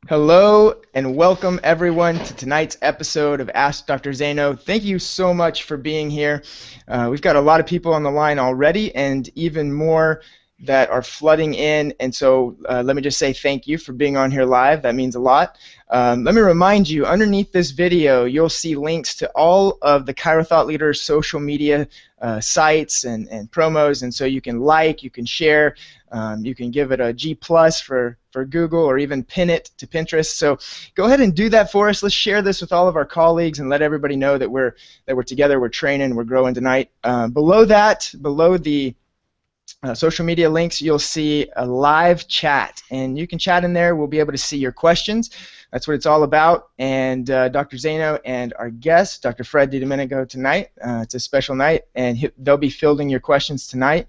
Hello and welcome everyone to tonight's episode of Ask Dr. Zaino. Thank you so much for being here. We've got a lot of people on the line already and even more that are flooding in, and so let me just say thank you for being on here live. That means a lot. Let me remind you, underneath this video you'll see links to all of the Chiro Thought Leaders social media sites and promos, and so you can like, you can share, you can give it a G+ for Google, or even pin it to Pinterest. So go ahead and do that for us. Let's share this with all of our colleagues and let everybody know that we're together, we're training, we're growing tonight. Below the social media links, you'll see a live chat, and you can chat in there. We'll be able to see your questions. That's what it's all about. And Dr. Zaino and our guest, Dr. Fred DiDomenico, tonight. It's a special night, and they'll be fielding your questions tonight.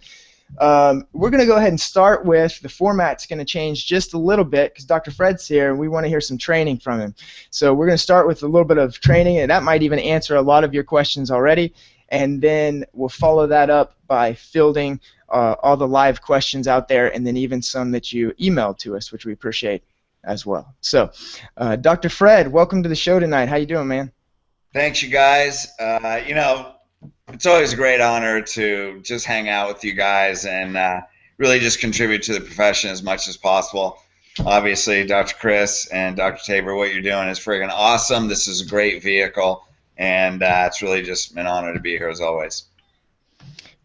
We're going to go ahead and start with the format's going to change just a little bit because Dr. Fred's here and we want to hear some training from him. So we're going to start with a little bit of training, and that might even answer a lot of your questions already, and then we'll follow that up by fielding all the live questions out there, and then even some that you emailed to us, which we appreciate as well. So Dr. Fred, welcome to the show tonight. How you doing, man? Thanks, you guys. It's always a great honor to just hang out with you guys and really just contribute to the profession as much as possible. Obviously, Dr. Chris and Dr. Tabor, what you're doing is friggin' awesome. This is a great vehicle, and it's really just an honor to be here as always.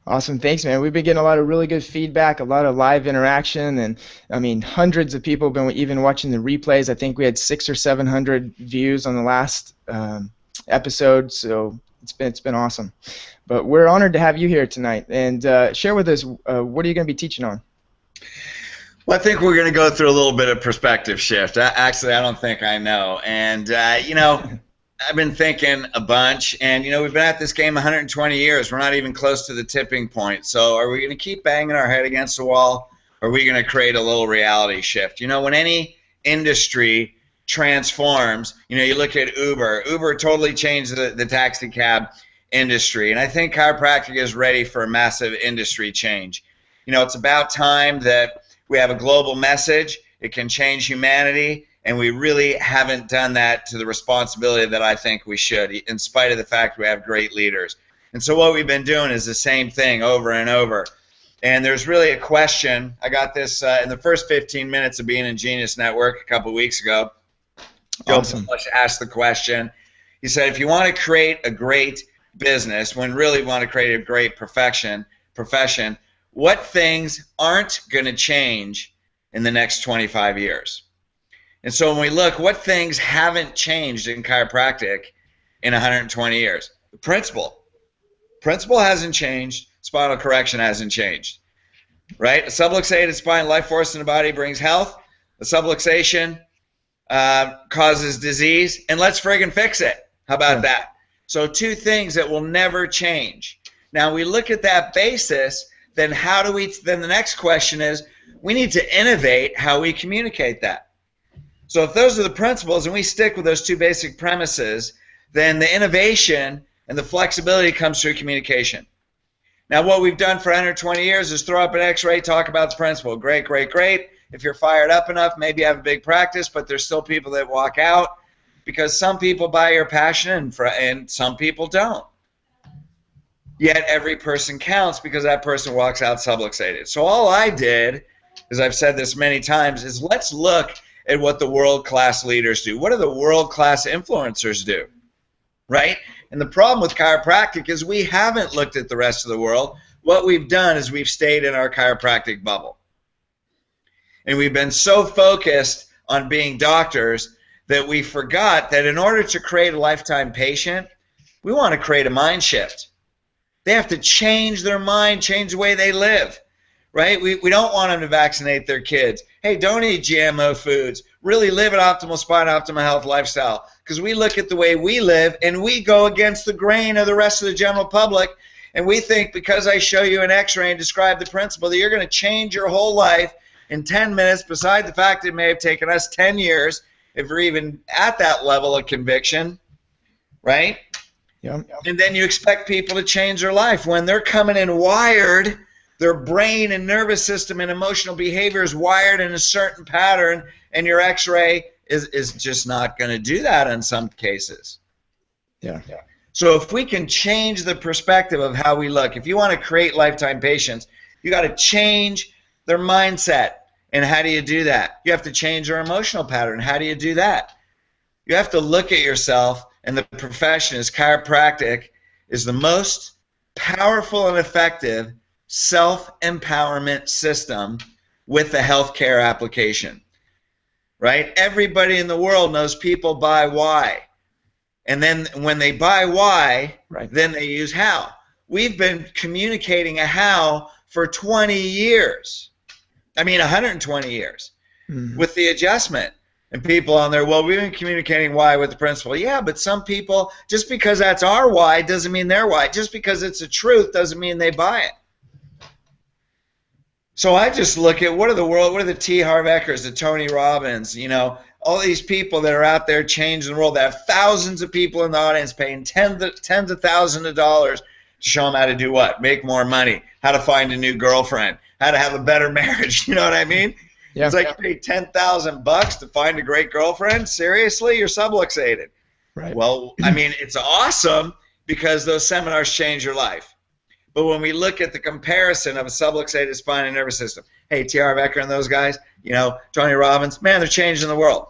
Awesome, thanks, man. We've been getting a lot of really good feedback, a lot of live interaction, and I mean, hundreds of people have been even watching the replays. I think we had 600 or 700 views on the last episode, so it's been awesome. But we're honored to have you here tonight, and share with us what are you going to be teaching on? Well, I think we're going to go through a little bit of perspective shift. Actually, I don't think I know, and I've been thinking a bunch, and we've been at this game 120 years. We're not even close to the tipping point. So are we going to keep banging our head against the wall, or are we going to create a little reality shift? When any industry transforms, you look at Uber. Uber totally changed the taxi cab industry, and I think chiropractic is ready for a massive industry change. It's about time that we have a global message. It can change humanity, and we really haven't done that to the responsibility that I think we should, in spite of the fact we have great leaders. And so what we've been doing is the same thing over and over. And there's really a question. I got this in the first 15 minutes of being in Genius Network a couple weeks ago. Awesome. Joe asked the question. He said, if you want to create a great business, when really want to create a great profession, what things aren't going to change in the next 25 years? And so when we look, what things haven't changed in chiropractic in 120 years? The principle. Principle hasn't changed. Spinal correction hasn't changed. Right? A subluxated spine, life force in the body brings health. A subluxation causes disease, and let's friggin' fix it. How about that? So two things that will never change. Now we look at that basis, then then the next question is, we need to innovate how we communicate that. So if those are the principles and we stick with those two basic premises, then the innovation and the flexibility comes through communication. Now what we've done for 120 years is throw up an x-ray, talk about the principle. Great, great, great. If you're fired up enough, maybe you have a big practice, but there's still people that walk out because some people buy your passion and some people don't. Yet every person counts because that person walks out subluxated. So all I did, as I've said this many times, is let's look at what the world-class leaders do. What do the world-class influencers do? Right? And the problem with chiropractic is we haven't looked at the rest of the world. What we've done is we've stayed in our chiropractic bubble. And we've been so focused on being doctors that we forgot that in order to create a lifetime patient, we want to create a mind shift. They have to change their mind, change the way they live. Right? We don't want them to vaccinate their kids. Hey, don't eat GMO foods. Really live an optimal spine, optimal health lifestyle. Because we look at the way we live and we go against the grain of the rest of the general public, and we think because I show you an x-ray and describe the principle that you're going to change your whole life in 10 minutes, beside the fact it may have taken us 10 years if we're even at that level of conviction, right? Yeah. And then you expect people to change their life when they're coming in wired. Their brain and nervous system and emotional behavior is wired in a certain pattern, and your x-ray is just not going to do that in some cases. Yeah. So if we can change the perspective of how we look, if you want to create lifetime patients, you got to change their mindset. And how do you do that? You have to change their emotional pattern. How do you do that? You have to look at yourself, and the profession is chiropractic is the most powerful and effective self-empowerment system with the healthcare application. Right? Everybody in the world knows people buy why. And then when they buy why, then they use how. We've been communicating a how for 20 years. I mean 120 years with the adjustment. And people on there, well, we've been communicating why with the principal. Yeah, but some people, just because that's our why doesn't mean their why. Just because it's a truth doesn't mean they buy it. So I just look at what are the T. Harv Ekers, the Tony Robbins, you know, all these people that are out there changing the world, that have thousands of people in the audience paying tens of thousands of dollars to show them how to do what? Make more money, how to find a new girlfriend, how to have a better marriage. You know what I mean? Yeah. It's like you pay $10,000 to find a great girlfriend. Seriously, you're subluxated. Right. Well, I mean, it's awesome because those seminars change your life. But when we look at the comparison of a subluxated spine and nervous system, hey, T. Harv Eker and those guys, you know, Tony Robbins, man, they're changing the world.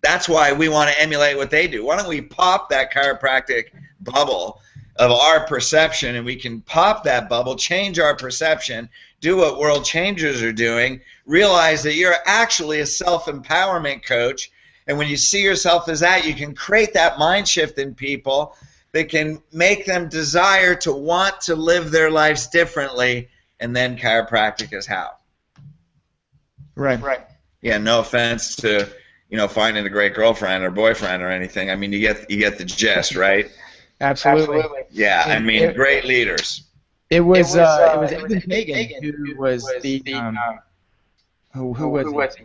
That's why we want to emulate what they do. Why don't we pop that chiropractic bubble of our perception, and we can pop that bubble, change our perception, do what world changers are doing, realize that you're actually a self-empowerment coach, and when you see yourself as that, you can create that mind shift in people that can make them desire to want to live their lives differently, and then chiropractic is how. Right. Yeah, no offense to, you know, finding a great girlfriend or boyfriend or anything. I mean, you get the gist, right? Absolutely. Yeah, I mean, great leaders. It was Ethan Kagan who was the who was he?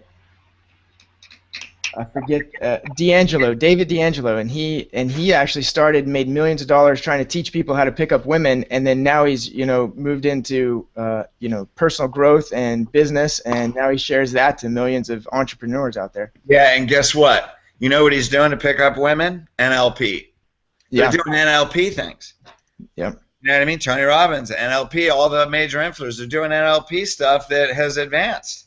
I forget, David D'Angelo, and he actually made millions of dollars trying to teach people how to pick up women, and then now he's, you know, moved into personal growth and business, and now he shares that to millions of entrepreneurs out there. Yeah, and guess what? You know what he's doing to pick up women? NLP. They're doing NLP things. Yep. You know what I mean? Tony Robbins, NLP, all the major influencers are doing NLP stuff that has advanced.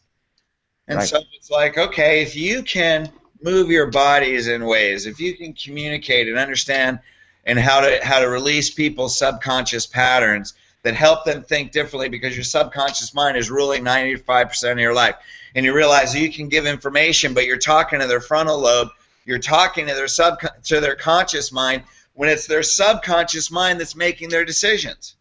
And so it's like, okay, if you can move your bodies in ways, if you can communicate and understand and how to release people's subconscious patterns that help them think differently, because your subconscious mind is ruling 95% of your life. And you realize you can give information, but you're talking to their frontal lobe, you're talking to their conscious mind, when it's their subconscious mind that's making their decisions.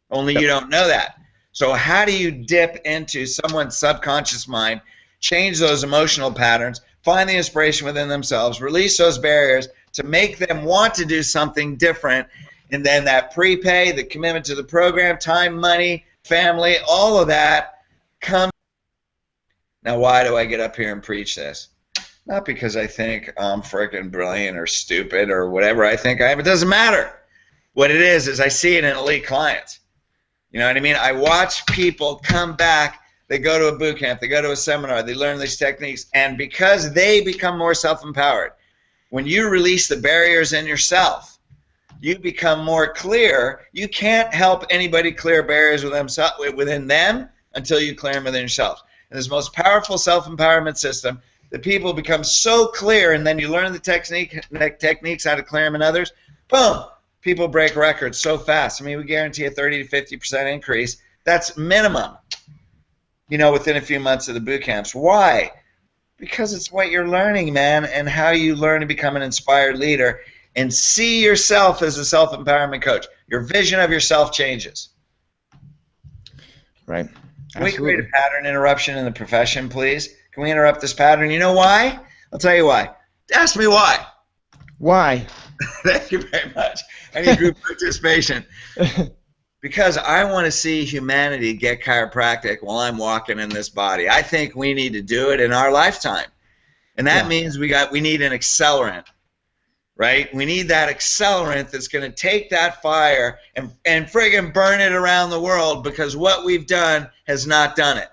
Only you don't know that. So how do you dip into someone's subconscious mind, change those emotional patterns, find the inspiration within themselves, release those barriers to make them want to do something different, and then that prepay, the commitment to the program, time, money, family, all of that comes. Now, why do I get up here and preach this? Not because I think I'm freaking brilliant or stupid or whatever I think I am. It doesn't matter. What it is I see it in elite clients. You know what I mean? I watch people come back. They go to a boot camp. They go to a seminar. They learn these techniques. And because they become more self-empowered, when you release the barriers in yourself, you become more clear. You can't help anybody clear barriers within them until you clear them within yourself. And this most powerful self-empowerment system, the people become so clear, and then you learn the techniques how to clear them in others, boom, people break records so fast. I mean, we guarantee a 30 to 50% increase. That's minimum, you know, within a few months of the boot camps. Why? Because it's what you're learning, man, and how you learn to become an inspired leader and see yourself as a self-empowerment coach. Your vision of yourself changes. Right. Can we create a pattern interruption in the profession, please? Can we interrupt this pattern? You know why? I'll tell you why. Ask me why. Why? Thank you very much. I need group participation. Because I want to see humanity get chiropractic while I'm walking in this body. I think we need to do it in our lifetime. And that means we need an accelerant, right? We need that accelerant that's going to take that fire and friggin' burn it around the world, because what we've done has not done it.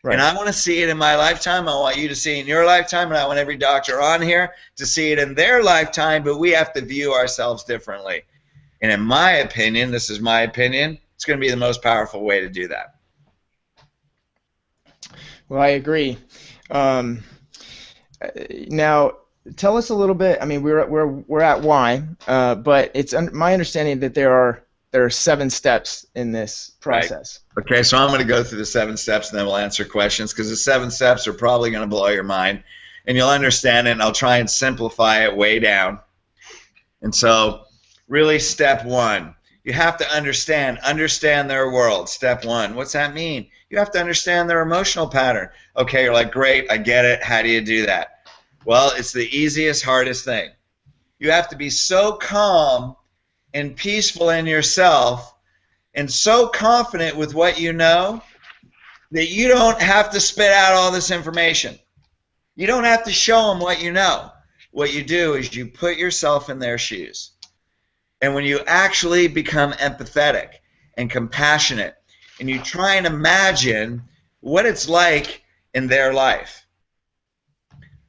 Right. And I want to see it in my lifetime. I want you to see it in your lifetime, and I want every doctor on here to see it in their lifetime, but we have to view ourselves differently. And in my opinion, this is my opinion, it's going to be the most powerful way to do that. Well, I agree. Now, tell us a little bit. I mean, we're at why, but it's my understanding that there are 7 steps in this process. Right. Okay, so I'm going to go through the 7 steps, and then we'll answer questions, because the 7 steps are probably going to blow your mind, and you'll understand it. And I'll try and simplify it way down. And so, really, step 1, you have to understand their world. Step 1, what's that mean? You have to understand their emotional pattern. Okay, you're like, great, I get it. How do you do that? Well, it's the easiest, hardest thing. You have to be so calm and peaceful in yourself and so confident with what you know that you don't have to spit out all this information. You don't have to show them what you know. What you do is you put yourself in their shoes. And when you actually become empathetic and compassionate, and you try and imagine what it's like in their life.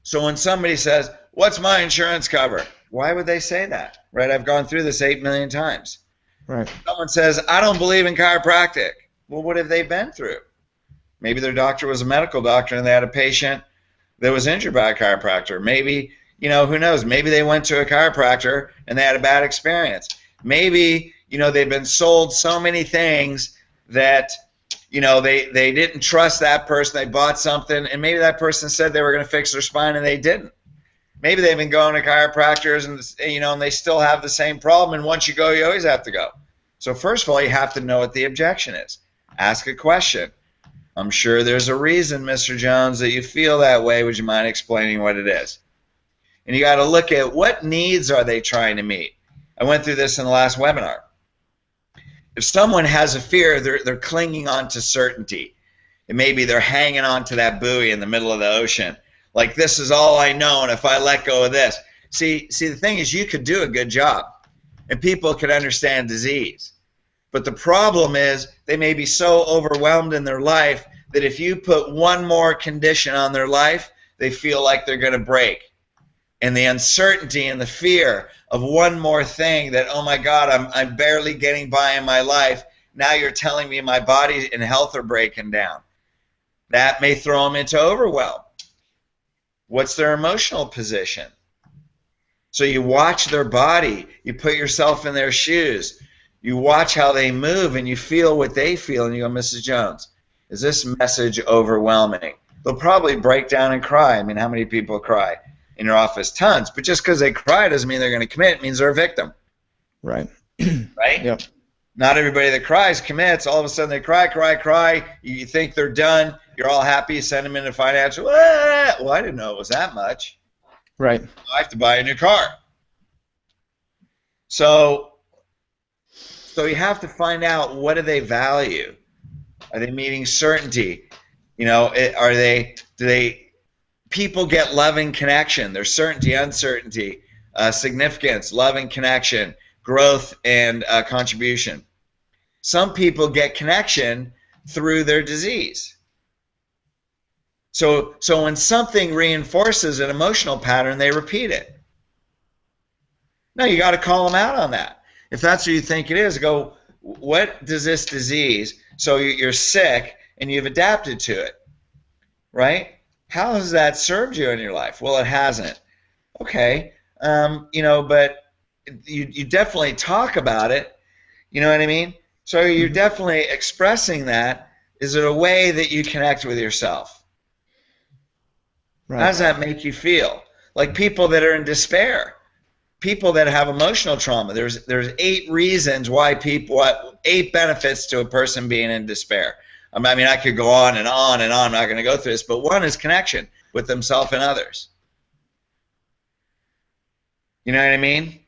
So when somebody says, what's my insurance cover? Why would they say that? Right? I've gone through this 8 million times. Right. Someone says, I don't believe in chiropractic. Well, what have they been through? Maybe their doctor was a medical doctor and they had a patient that was injured by a chiropractor. Maybe, who knows? Maybe they went to a chiropractor and they had a bad experience. Maybe, they've been sold so many things that, they didn't trust that person. They bought something, and maybe that person said they were going to fix their spine and they didn't. Maybe they've been going to chiropractors and they still have the same problem, and once you go, you always have to go. So first of all, you have to know what the objection is. Ask a question. I'm sure there's a reason, Mr. Jones, that you feel that way. Would you mind explaining what it is? And you got to look at what needs are they trying to meet. I went through this in the last webinar. If someone has a fear, they're clinging on to certainty. And maybe they're hanging on to that buoy in the middle of the ocean. Like, this is all I know, and if I let go of this. See, the thing is, you could do a good job, and people could understand disease. But the problem is, they may be so overwhelmed in their life that if you put one more condition on their life, they feel like they're going to break. And the uncertainty and the fear of one more thing that, oh my God, I'm barely getting by in my life. Now you're telling me my body and health are breaking down. That may throw them into overwhelm. What's their emotional position? So you watch their body. You put yourself in their shoes. You watch how they move, and you feel what they feel, and you go, Mrs. Jones, is this message overwhelming? They'll probably break down and cry. I mean, how many people cry in your office? Tons. But just because they cry doesn't mean they're going to commit. It means they're a victim. Right. Right? Yep. Not everybody that cries commits. All of a sudden they cry. You think they're done. You're all happy. You send them into financial. Well, I didn't know it was that much. Right. I have to buy a new car. So you have to find out, what do they value? Are they meeting certainty? People get love and connection. There's certainty, uncertainty, significance, love and connection, growth and contribution. Some people get connection through their disease. So when something reinforces an emotional pattern, they repeat it. Now you got to call them out on that. If that's what you think it is, go, what does this disease, so you're sick and you've adapted to it, right? How has that served you in your life? Well, it hasn't. Okay, but you definitely talk about it, you know what I mean? So you're definitely expressing that. Is it a way that you connect with yourself? Right. How does that make you feel? Like people that are in despair. People that have emotional trauma. There's 8 reasons why 8 benefits to a person being in despair. I mean, I could go on and on and on. I'm not going to go through this, but one is connection with themselves and others. You know what I mean?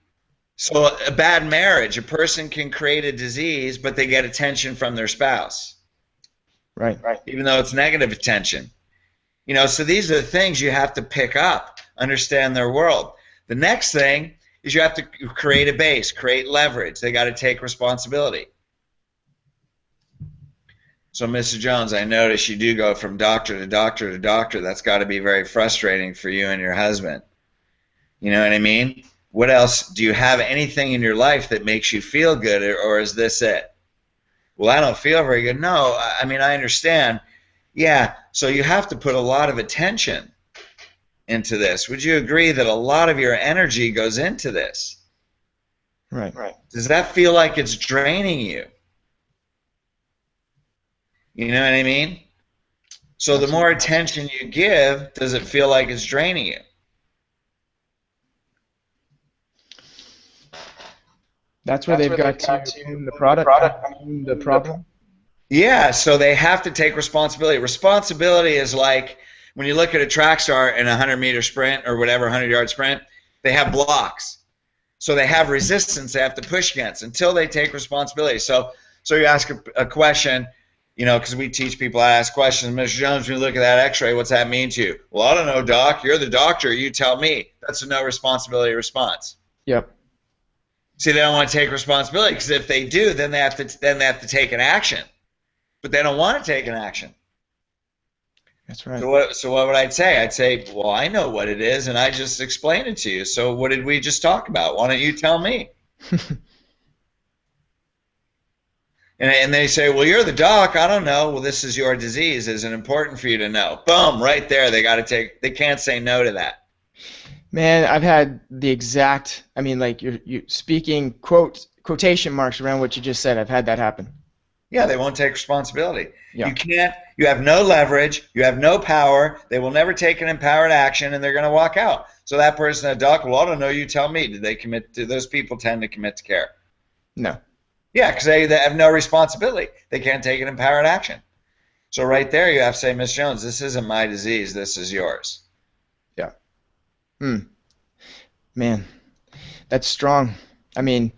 So a bad marriage, a person can create a disease, but they get attention from their spouse. Right. Even though it's negative attention. So these are the things you have to pick up, understand their world. The next thing is you have to create a base, create leverage. They got to take responsibility. So, Mrs. Jones, I notice you do go from doctor to doctor to doctor. That's got to be very frustrating for you and your husband. You know what I mean? What else? Do you have anything in your life that makes you feel good, or is this it? Well, I don't feel very good. No, I mean, I understand. Yeah, so you have to put a lot of attention into this. Would you agree that a lot of your energy goes into this? Right. Does that feel like it's draining you? You know what I mean? So the more attention you give, does it feel like it's draining you? That's where they've got to own the product, own the problem. Yeah, so they have to take responsibility. Responsibility is like when you look at a track star in a 100-meter sprint or whatever, 100-yard sprint, they have blocks. So they have resistance they have to push against until they take responsibility. So you ask a question, you know, because we teach people how to ask questions. Mr. Jones, when you look at that x-ray, what's that mean to you? Well, I don't know, Doc. You're the doctor. You tell me. That's a no responsibility response. Yep. See, they don't want to take responsibility because if they do, then they have to take an action. But they don't want to take an action. That's right. So what would I say? I'd say, well, I know what it is, and I just explained it to you. So what did we just talk about? Why don't you tell me? And they say, well, you're the doc. I don't know. Well, this is your disease. Is it important for you to know? Boom, right there. They can't say no to that. Man, I've had the exact, I mean, like you're speaking quotation marks around what you just said. I've had that happen. Yeah, they won't take responsibility. Yeah. You have no leverage, you have no power, they will never take an empowered action, and they're going to walk out. So that person at doc, well, I don't know, you tell me, do those people tend to commit to care? No. Yeah, because they have no responsibility. They can't take an empowered action. So right there you have to say, Miss Jones, this isn't my disease, this is yours. Yeah. Man, that's strong. I mean,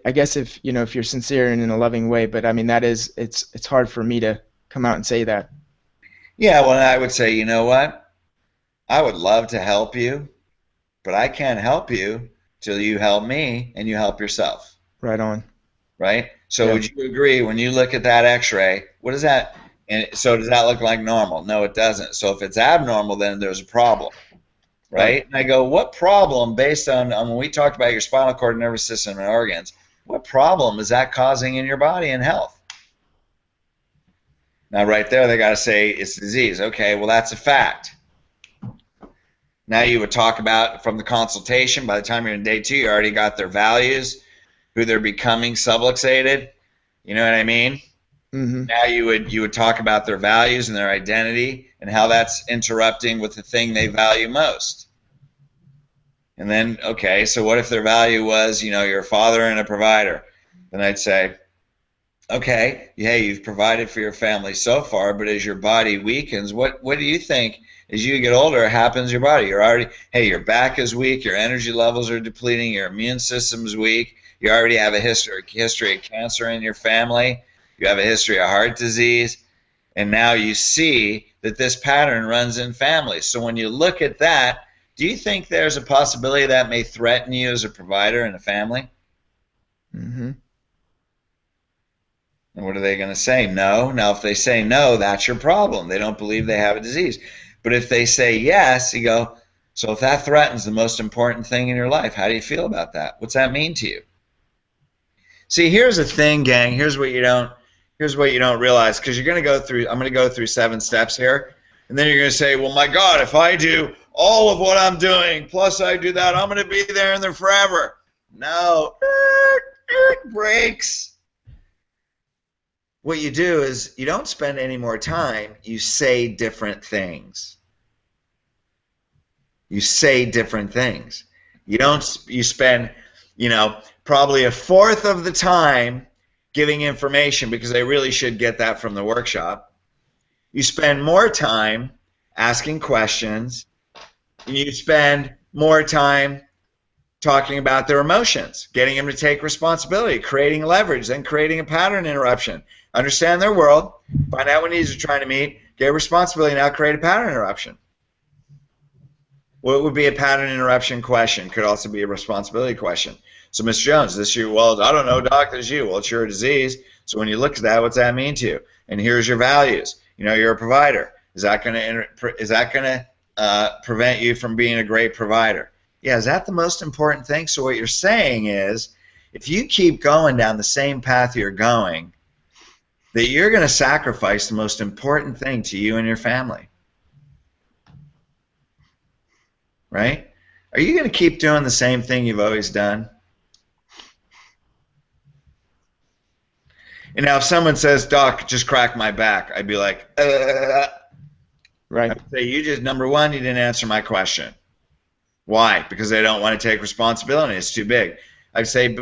I guess if you're sincere and in a loving way, but I mean it's hard for me to come out and say that. Yeah, well, I would say, you know what? I would love to help you, but I can't help you till you help me and you help yourself. Right on. Right? So would you agree when you look at that x-ray, what is that? And so does that look like normal? No, it doesn't. So if it's abnormal, then there's a problem. Right? And I go, what problem, based on when we talked about your spinal cord, nervous system, and organs, what problem is that causing in your body and health? Now, right there, they got to say it's disease. Okay, well, that's a fact. Now you would talk about from the consultation, by the time you're in day 2, you already got their values, who they're becoming subluxated. You know what I mean? Mm-hmm. Now you would talk about their values and their identity and how that's interrupting with the thing they value most. And then, okay, so what if their value was, you're a father and a provider? Then I'd say, okay, hey, you've provided for your family so far, but as your body weakens, what do you think as you get older happens to your body? Your back is weak, your energy levels are depleting, your immune system's weak, you already have a history of cancer in your family, you have a history of heart disease, and now you see that this pattern runs in families. So when you look at that, do you think there's a possibility that may threaten you as a provider in a family? Mm-hmm. And what are they going to say? No. Now, if they say no, that's your problem. They don't believe they have a disease. But if they say yes, you go, so if that threatens the most important thing in your life, how do you feel about that? What's that mean to you? See, here's the thing, gang. Here's what you don't realize, because I'm going to go through 7 steps here. And then you're going to say, well, my God, if I do all of what I'm doing, plus I do that, I'm going to be there and there forever. No. It breaks. What you do is you don't spend any more time. You say different things. You say different things. You spend, probably a fourth of the time giving information, because they really should get that from the workshop. You spend more time asking questions. You spend more time talking about their emotions, getting them to take responsibility, creating leverage, then creating a pattern interruption. Understand their world, find out what needs they're trying to meet, get responsibility, now create a pattern interruption. What would be a pattern interruption question? Could also be a responsibility question. So, Mr. Jones, this you? Well, I don't know, Doc, this is you. Well, it's your disease. So when you look at that, what's that mean to you? And here's your values. You know, you're a provider. Is that going to prevent you from being a great provider? Yeah, is that the most important thing? So what you're saying is, if you keep going down the same path you're going, that you're going to sacrifice the most important thing to you and your family. Right? Are you going to keep doing the same thing you've always done? And now if someone says, Doc, just crack my back, I'd be like, Right. I'd say, number one, you didn't answer my question. Why? Because they don't want to take responsibility. It's too big. I'd say,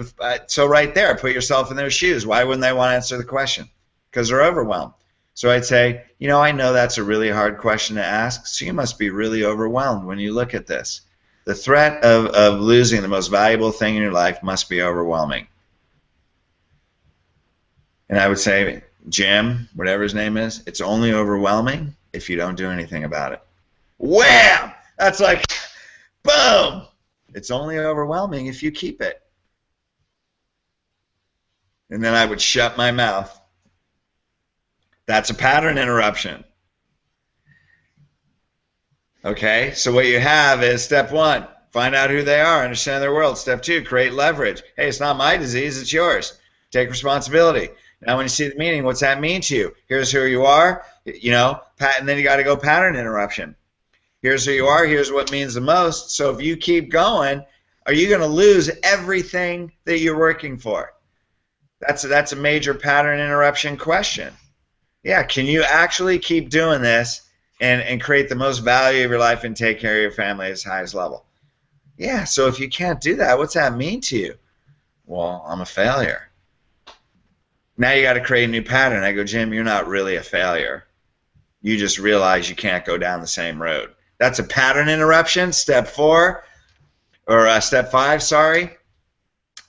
so right there, put yourself in their shoes. Why wouldn't they want to answer the question? Because they're overwhelmed. So I'd say, I know that's a really hard question to ask, so you must be really overwhelmed when you look at this. The threat of losing the most valuable thing in your life must be overwhelming. And I would say, Jim, whatever his name is, it's only overwhelming if you don't do anything about it. Wham! That's like, boom! It's only overwhelming if you keep it. And then I would shut my mouth. That's a pattern interruption. Okay, so what you have is step one, find out who they are, understand their world. Step two, create leverage. Hey, it's not my disease, it's yours. Take responsibility. Now when you see the meaning, what's that mean to you? Here's who you are, and then you got to go pattern interruption. Here's who you are, here's what means the most. So if you keep going, are you going to lose everything that you're working for? That's a major pattern interruption question. Yeah, can you actually keep doing this and create the most value of your life and take care of your family at its highest level? Yeah, so if you can't do that, what's that mean to you? Well, I'm a failure. Now you got to create a new pattern. I go, Jim, you're not really a failure. You just realize you can't go down the same road. That's a pattern interruption. Step 4, or step 5, sorry,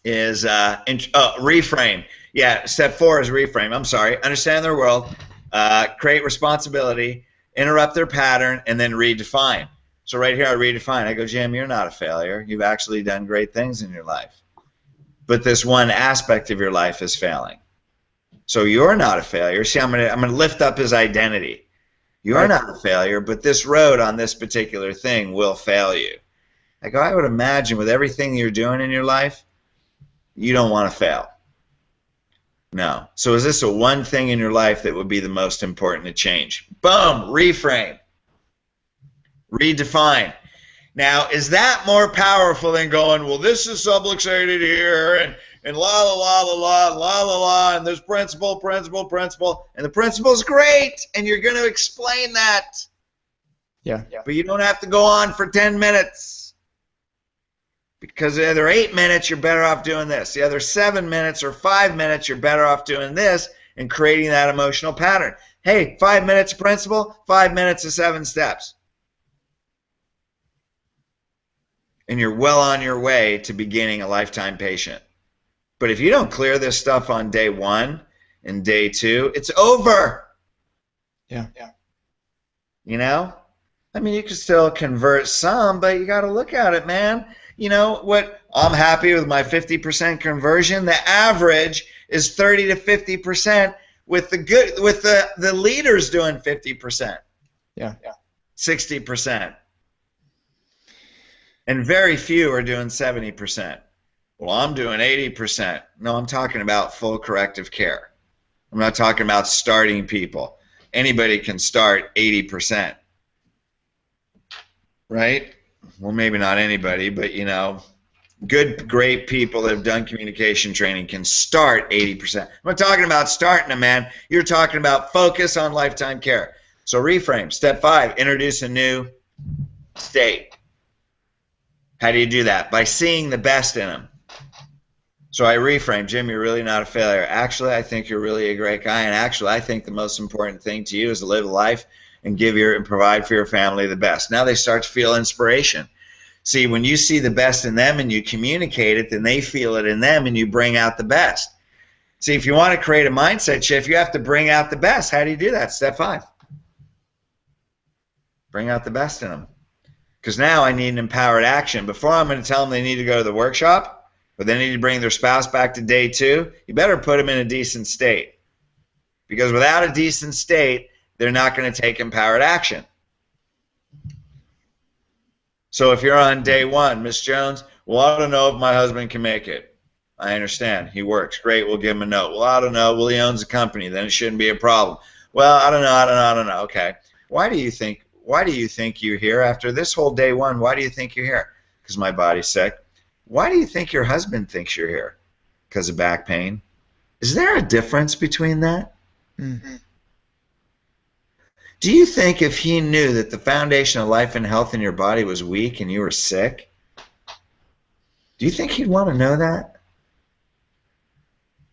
is reframe. Yeah, step 4 is reframe. I'm sorry. Understand their world, create responsibility, interrupt their pattern, and then redefine. So right here I redefine. I go, Jim, you're not a failure. You've actually done great things in your life. But this one aspect of your life is failing. So you're not a failure. See, I'm gonna lift up his identity. You're not a failure, but this road on this particular thing will fail you. I go, I would imagine with everything you're doing in your life, you don't want to fail. No. So is this the one thing in your life that would be the most important to change? Boom, reframe. Redefine. Now, is that more powerful than going, well, this is subluxated here, and la la la la la la la la, and there's principle, and the principle's great, and you're going to explain that. Yeah. But you don't have to go on for 10 minutes. Because the other 8 minutes, you're better off doing this. The other 7 minutes or 5 minutes, you're better off doing this and creating that emotional pattern. Hey, 5 minutes of principle, 5 minutes of 7 steps. And you're well on your way to beginning a lifetime patient. But if you don't clear this stuff on day 1 and day 2, it's over. Yeah. I mean, you can still convert some, but you got to look at it, man. You know what? I'm happy with my 50% conversion. The average is 30 to 50%, with the leaders doing 50%. Yeah. 60%. And very few are doing 70%. Well, I'm doing 80%. No, I'm talking about full corrective care. I'm not talking about starting people. Anybody can start 80%. Right? Well, maybe not anybody, but good, great people that have done communication training can start 80%. I'm not talking about starting them, man. You're talking about focus on lifetime care. So reframe. Step 5, introduce a new state. How do you do that? By seeing the best in them. So I reframe. Jim, you're really not a failure. Actually, I think you're really a great guy, and actually, I think the most important thing to you is to live a life and provide for your family the best. Now they start to feel inspiration. See, when you see the best in them and you communicate it, then they feel it in them and you bring out the best. See, if you want to create a mindset shift, you have to bring out the best. How do you do that? Step 5. Bring out the best in them. Because now I need an empowered action. Before I'm going to tell them they need to go to the workshop, or they need to bring their spouse back to day 2, you better put them in a decent state. Because without a decent state, they're not going to take empowered action. So if you're on day one, Miss Jones, well, I don't know if my husband can make it. I understand. He works. Great. We'll give him a note. Well, I don't know. Well, he owns a company. Then it shouldn't be a problem. Well, I don't know. Okay. Why do you think you're here after this whole day one? Why do you think you're here? Because my body's sick. Why do you think your husband thinks you're here? Because of back pain. Is there a difference between that? Mm-hmm. Do you think if he knew that the foundation of life and health in your body was weak and you were sick, do you think he'd want to know that?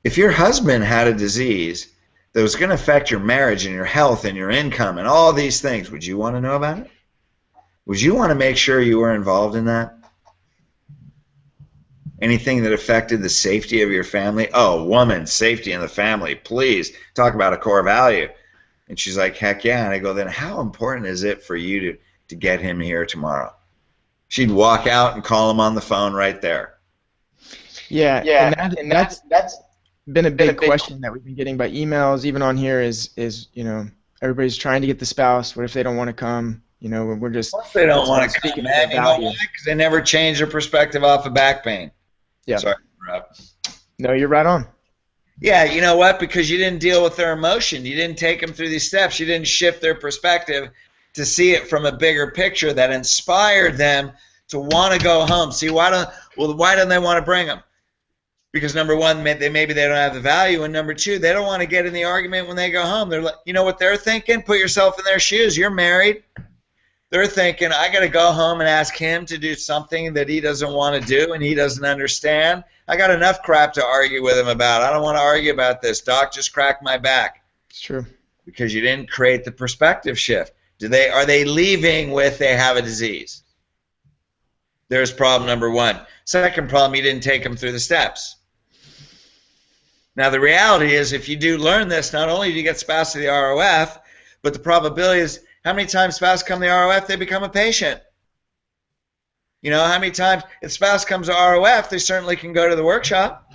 If your husband had a disease that was going to affect your marriage and your health and your income and all these things, would you want to know about it? Would you want to make sure you were involved in that? Anything that affected the safety of your family? Oh, woman, safety in the family, please. Talk about a core value. And she's like, heck yeah. And I go, then how important is it for you to get him here tomorrow? She'd walk out and call him on the phone right there. Yeah, and that's been a big question that we've been getting by emails, even on here, is everybody's trying to get the spouse. What if they don't want to come? We're just... What if they don't want to come, man? You know why? Because they never change their perspective off of back pain. Yeah. Sorry to interrupt. No, you're right on. Yeah, you know what? Because you didn't deal with their emotion. You didn't take them through these steps. You didn't shift their perspective to see it from a bigger picture that inspired them to want to go home. See, why don't they want to bring them? Because number one, maybe they don't have the value, and number two, they don't want to get in the argument when they go home. They're like, you know what they're thinking? Put yourself in their shoes. You're married. They're thinking, I got to go home and ask him to do something that he doesn't want to do and he doesn't understand. I got enough crap to argue with him about. I don't want to argue about this. Doc just cracked my back. It's true. Because you didn't create the perspective shift. Are they leaving with they have a disease? There's problem number one. Second problem, you didn't take them through the steps. Now the reality is, if you do learn this, not only do you get spouse to the ROF, but the probability is, how many times spouse come to the ROF, they become a patient? You know, how many times if spouse comes to ROF, they certainly can go to the workshop.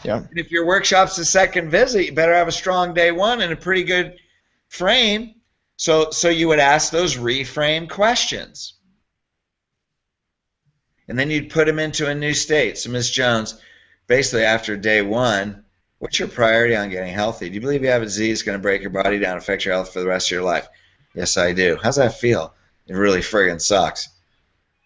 Yeah. And if your workshop's the second visit, you better have a strong day one and a pretty good frame. So you would ask those reframe questions. And then you'd put them into a new state. So Ms. Jones, basically after day one, what's your priority on getting healthy? Do you believe you have a disease that's going to break your body down and affect your health for the rest of your life? Yes, I do. How's that feel? It really friggin' sucks.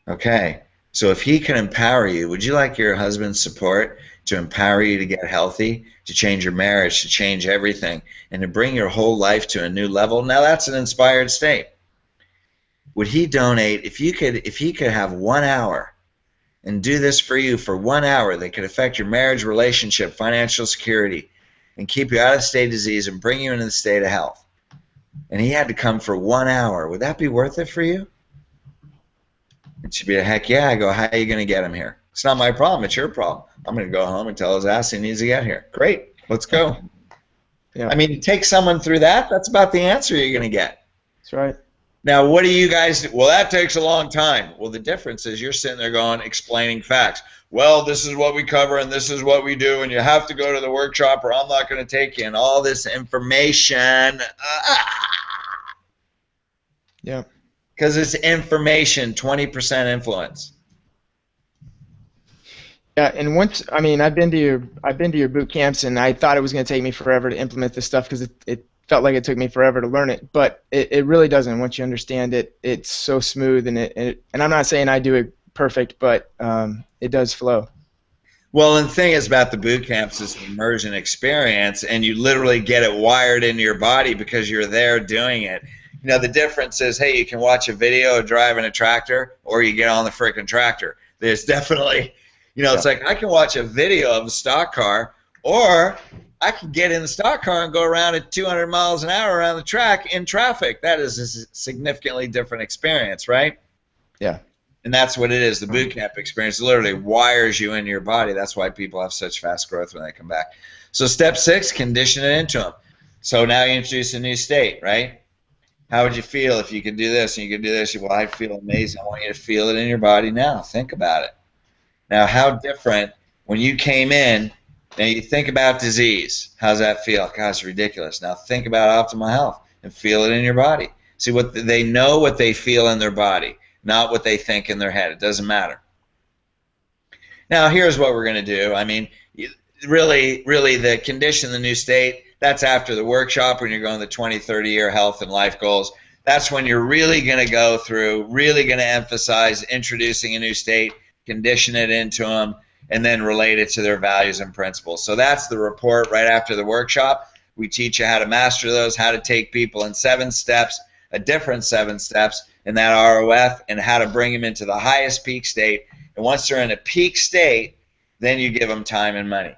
Okay. So if he can empower you, would you like your husband's support to empower you to get healthy, to change your marriage, to change everything, and to bring your whole life to a new level? Now that's an inspired state. Would he donate, if he could have 1 hour and do this for you for 1 hour that could affect your marriage, relationship, financial security, and keep you out of state disease and bring you into the state of health, and he had to come for 1 hour, would that be worth it for you? And she'd be like, heck yeah. I go, how are you going to get him here? It's not my problem. It's your problem. I'm going to go home and tell his ass he needs to get here. Great. Let's go. Yeah. I mean, take someone through that. That's about the answer you're going to get. That's right. Now, what do you guys do? Well, that takes a long time. Well, the difference is you're sitting there going, explaining facts. Well, this is what we cover and this is what we do, and you have to go to the workshop or I'm not going to take you, and all this information. Yeah. Because it's information, 20% influence. Yeah, and I've been to your boot camps, and I thought it was going to take me forever to implement this stuff because it felt like it took me forever to learn it, but it really doesn't. Once you understand it, it's so smooth, and I'm not saying I do it perfect, but it does flow. Well, and the thing is about the boot camps is the immersion experience, and you literally get it wired into your body because you're there doing it. You know, the difference is, hey, you can watch a video of driving a tractor, or you get on the freaking tractor. There's definitely, it's like I can watch a video of a stock car, or I can get in the stock car and go around at 200 miles an hour around the track in traffic. That is a significantly different experience, right? Yeah. And that's what it is. The boot camp experience literally wires you into your body. That's why people have such fast growth when they come back. So step 6, condition it into them. So now you introduce a new state, right? How would you feel if you could do this and you could do this? Well, I feel amazing. I want you to feel it in your body now. Think about it. Now, how different when you came in Now you think about disease. How's that feel? God, it's ridiculous. Now think about optimal health and feel it in your body. See, what they know what they feel in their body, not what they think in their head. It doesn't matter. Now here's what we're going to do. I mean, really the condition, the new state, that's after the workshop when you're going the 20, 30-year health and life goals. That's when you're really going to go through, really going to emphasize introducing a new state, condition it into them, and then relate it to their values and principles. So that's the report right after the workshop. We teach you how to master those, how to take people in 7 steps, a different 7 steps in that ROF, and how to bring them into the highest peak state. And once they're in a peak state, then you give them time and money.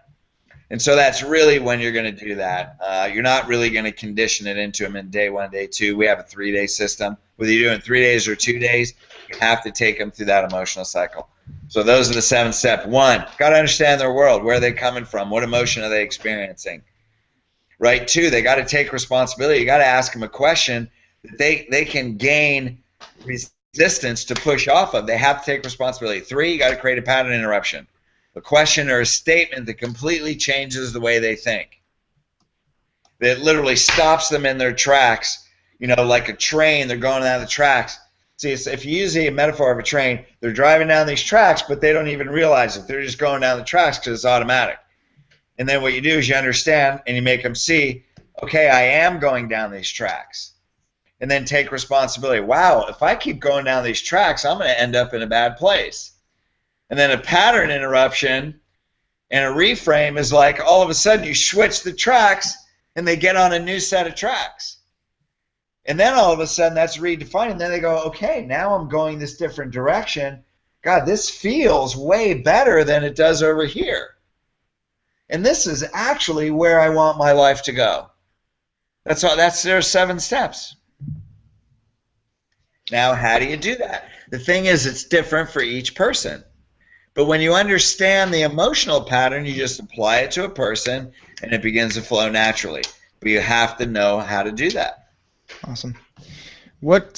And so that's really when you're going to do that. You're not really going to condition it into them in day 1, day 2. We have a 3-day system. Whether you're doing 3 days or 2 days, you have to take them through that emotional cycle. So those are the 7 steps. 1, got to understand their world. Where are they coming from? What emotion are they experiencing? Right? 2, they got to take responsibility. You got to ask them a question that they can gain resistance to push off of. They have to take responsibility. 3, you got to create a pattern interruption. A question or a statement that completely changes the way they think. That literally stops them in their tracks. You know, like a train, they're going down the tracks. See, if you use a metaphor of a train, they're driving down these tracks, but they don't even realize it. They're just going down the tracks because it's automatic. And then what you do is you understand and you make them see, okay, I am going down these tracks. And then take responsibility. Wow, if I keep going down these tracks, I'm going to end up in a bad place. And then a pattern interruption and a reframe is like all of a sudden you switch the tracks and they get on a new set of tracks. And then all of a sudden that's redefined, and then they go, okay, now I'm going this different direction. God, this feels way better than it does over here. And this is actually where I want my life to go. That's all. That's their 7 steps. Now, how do you do that? The thing is, it's different for each person. But when you understand the emotional pattern, you just apply it to a person, and it begins to flow naturally. But you have to know how to do that. Awesome. What,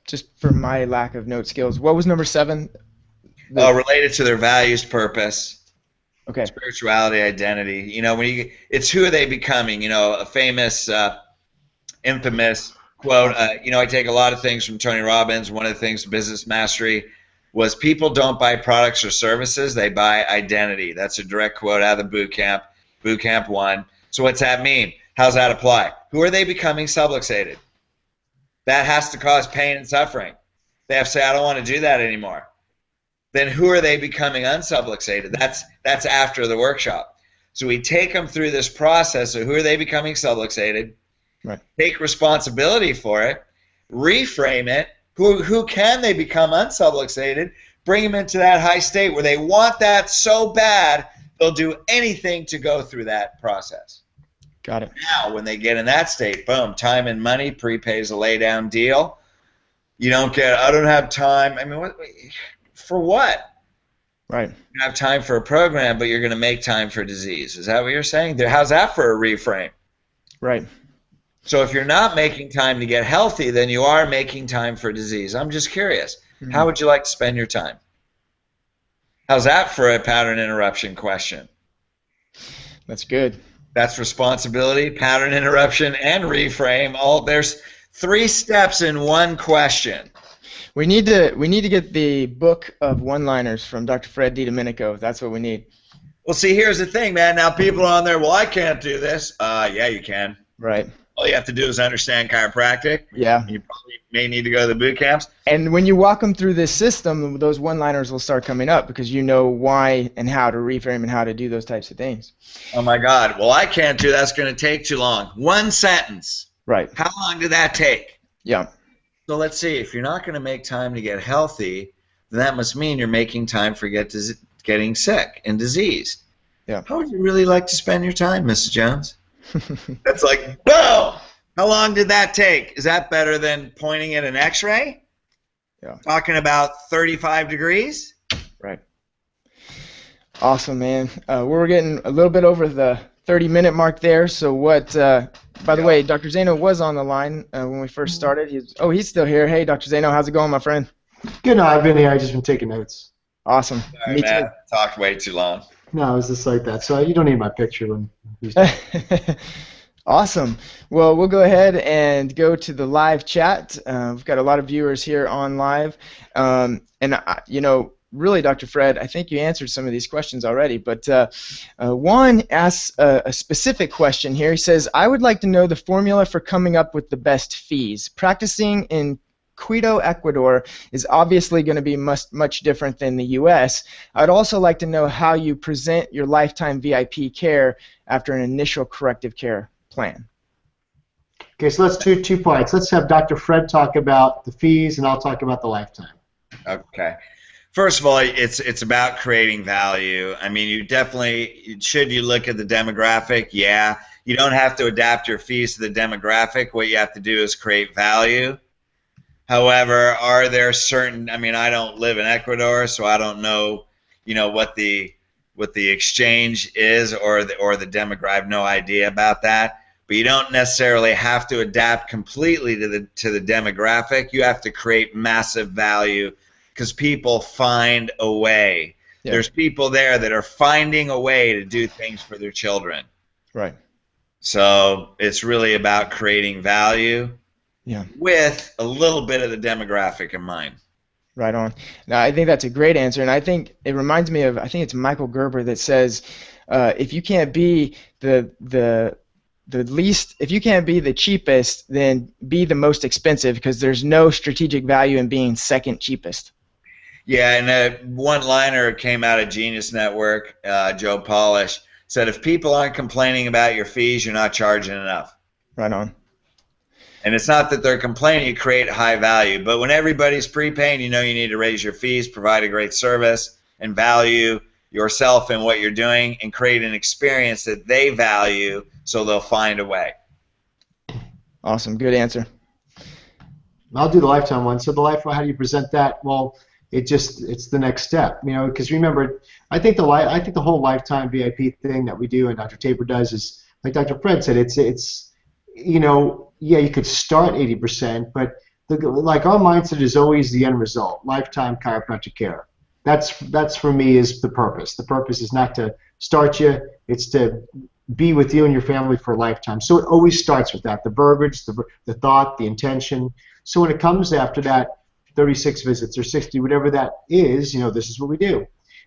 just for my lack of note skills, what was number 7? Related to their values, purpose, okay, spirituality, identity. You know, it's who are they becoming? You know, a famous, infamous quote. You know, I take a lot of things from Tony Robbins. One of the things, business mastery, was people don't buy products or services, they buy identity. That's a direct quote out of the boot camp 1. So what's that mean? How's that apply? Who are they becoming subluxated? That has to cause pain and suffering. They have to say, I don't want to do that anymore. Then who are they becoming unsubluxated? That's after the workshop. So we take them through this process of who are they becoming subluxated, right. Take responsibility for it, reframe it. Who can they become unsubluxated? Bring them into that high state where they want that so bad, they'll do anything to go through that process. Got it. Now, when they get in that state, boom, time and money, prepays a lay-down deal. You don't get, I don't have time. I mean, for what? Right. You have time for a program, but you're going to make time for disease. Is that what you're saying? How's that for a reframe? Right. So if you're not making time to get healthy, then you are making time for disease. I'm just curious. Mm-hmm. How would you like to spend your time? How's that for a pattern interruption question? That's good. That's responsibility, pattern interruption, and reframe. There's 3 steps in one question. We need to get the book of one-liners from Dr. Fred DiDomenico. That's what we need. Well, see, here's the thing, man. Now people are on there, well, I can't do this. Yeah, you can. Right. All you have to do is understand chiropractic. Yeah. You probably may need to go to the boot camps. And when you walk them through this system, those one-liners will start coming up because you know why and how to reframe and how to do those types of things. Oh, my God. Well, I can't do that. That's going to take too long. 1 sentence. Right. How long did that take? Yeah. So let's see. If you're not going to make time to get healthy, then that must mean you're making time for getting sick and diseased. Yeah. How would you really like to spend your time, Mrs. Jones? That's like, boom! How long did that take? Is that better than pointing at an x-ray? Yeah. Talking about 35 degrees? Right. Awesome, man. We're getting a little bit over the 30-minute mark there. So what, by the way, Dr. Zaino was on the line when we first started. He's still here. Hey, Dr. Zaino, how's it going, my friend? Good. No, I've been here. I've just been taking notes. Awesome. Sorry, me too. Talked way too long. No, it was just like that. So you don't need my picture when he's Awesome. Well, we'll go ahead and go to the live chat. We've got a lot of viewers here on live. Really, Dr. Fred, I think you answered some of these questions already, but Juan asks a specific question here. He says, I would like to know the formula for coming up with the best fees. Practicing in Quito, Ecuador is obviously going to be much different than the U.S. I'd also like to know how you present your lifetime VIP care after an initial corrective care plan. Okay, so let's do two parts. Let's have Dr. Fred talk about the fees, and I'll talk about the lifetime. Okay. First of all, it's about creating value. I mean, you definitely, should you look at the demographic? Yeah. You don't have to adapt your fees to the demographic. What you have to do is create value. However, are there certain, I mean, I don't live in Ecuador, so I don't know, what the exchange is or the demographic. I have no idea about that. But you don't necessarily have to adapt completely to the demographic. You have to create massive value because people find a way. Yeah. There's people there that are finding a way to do things for their children. Right. So it's really about creating value. Yeah. With a little bit of the demographic in mind. Right on. Now, I think that's a great answer, and I think it reminds me of, I think it's Michael Gerber that says, if you can't be the least, if you can't be the cheapest, then be the most expensive, because there's no strategic value in being second cheapest. Yeah, and a one-liner came out of Genius Network, Joe Polish, said if people aren't complaining about your fees, you're not charging enough. Right on. And it's not that they're complaining, you create high value. But when everybody's prepaying, you need to raise your fees, provide a great service, and value yourself and what you're doing, and create an experience that they value so they'll find a way. Awesome. Good answer. I'll do the lifetime one. So the lifetime, how do you present that? Well, it's the next step, because remember, I think the whole lifetime VIP thing that we do and Dr. Tabor does is, like Dr. Fred said, it's yeah, you could start 80%, but like our mindset is always the end result, lifetime chiropractic care. That's for me is the purpose. The purpose is not to start you, it's to be with you and your family for a lifetime. So it always starts with that, the verbiage, the thought, the intention. So when it comes after that, 36 visits or 60, whatever that is, this is what we do.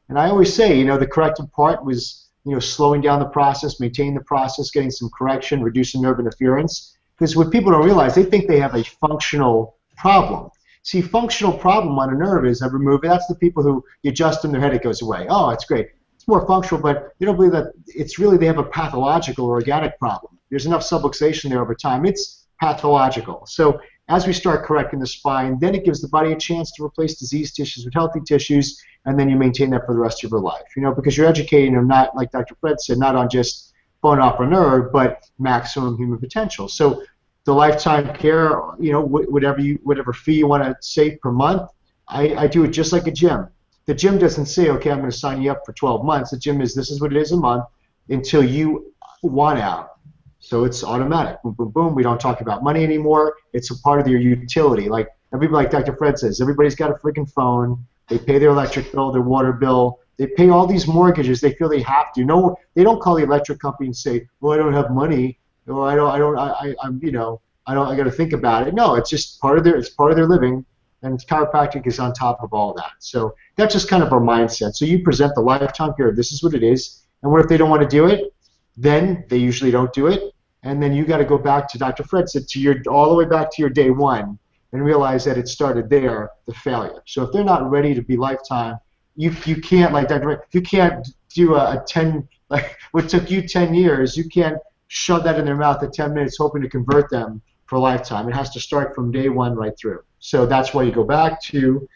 And I always say, the corrective part was, slowing down the process, maintaining the process, getting some correction, reducing nerve interference. Because what people don't realize, they think they have a functional problem. See, functional problem on a nerve is I remove it. That's the people who you adjust them, their headache goes away. Oh, it's great. It's more functional, but they don't believe that it's really they have a pathological or organic problem. There's enough subluxation there over time. It's pathological. So as we start correcting the spine, then it gives the body a chance to replace diseased tissues with healthy tissues, and then you maintain that for the rest of your life. Because you're educating them not, like Dr. Fred said, not on just bone off a nerve, but maximum human potential. So the lifetime care, whatever fee you want to save per month, I do it just like a gym. The gym doesn't say, okay, I'm going to sign you up for 12 months. The gym is, this is what it is a month until you want out. So it's automatic. Boom, boom, boom. We don't talk about money anymore. It's a part of your utility. Like Dr. Fred says, everybody's got a freaking phone. They pay their electric bill, their water bill. They pay all these mortgages. They feel they have to. No, they don't call the electric company and say, well, I don't have money. Or I got to think about it. No, it's just part of their living, and chiropractic is on top of all that. So that's just kind of our mindset. So you present the lifetime care. This is what it is. And what if they don't want to do it? Then they usually don't do it. And then you got to go back to Dr. Fred said all the way back to your day one and realize that it started there, the failure. So if they're not ready to be lifetime, you can't, like Dr. Fred, you can't do a 10, like what took you 10 years, you can't shove that in their mouth at 10 minutes hoping to convert them for a lifetime. It has to start from day one right through. So that's why you go back to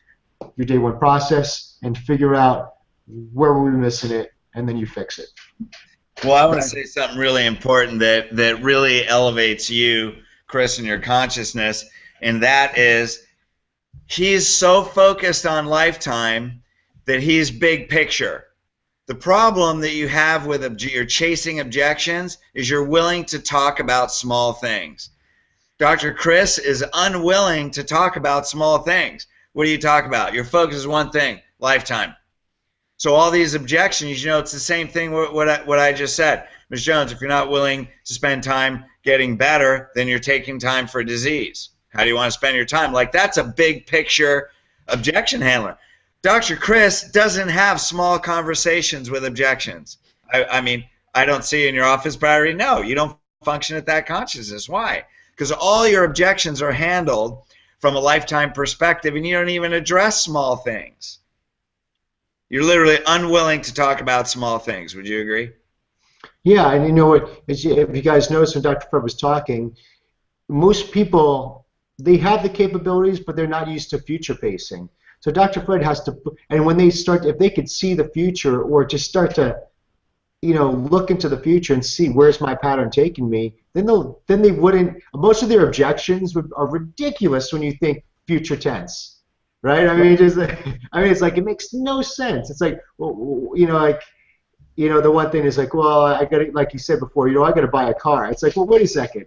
your day one process and figure out where were we missing it, and then you fix it. Well, I want to say something really important that really elevates you, Chris, in your consciousness, and that is he's so focused on lifetime that he's big picture. The problem that you have with your chasing objections is you're willing to talk about small things. Dr. Chris is unwilling to talk about small things. What do you talk about? Your focus is one thing, lifetime. So all these objections, it's the same thing what I just said. Ms. Jones, if you're not willing to spend time getting better, then you're taking time for disease. How do you want to spend your time? Like, that's a big picture objection handler. Dr. Chris doesn't have small conversations with objections. I mean, I don't see you in your office, but I already know you don't function at that consciousness. Why? Because all your objections are handled from a lifetime perspective, and you don't even address small things. You're literally unwilling to talk about small things. Would you agree? Yeah, and you know what? If you guys noticed when Dr. Fred was talking, most people, they have the capabilities, but they're not used to future pacing. So Dr. Fred has to, and when they start, if they could see the future or just start to, look into the future and see where's my pattern taking me, then they wouldn't. Most of their objections are ridiculous when you think future tense. Right? I mean, it's like it makes no sense. It's like, the one thing is like, well, I got to, like you said before, I got to buy a car. It's like, well, wait a second.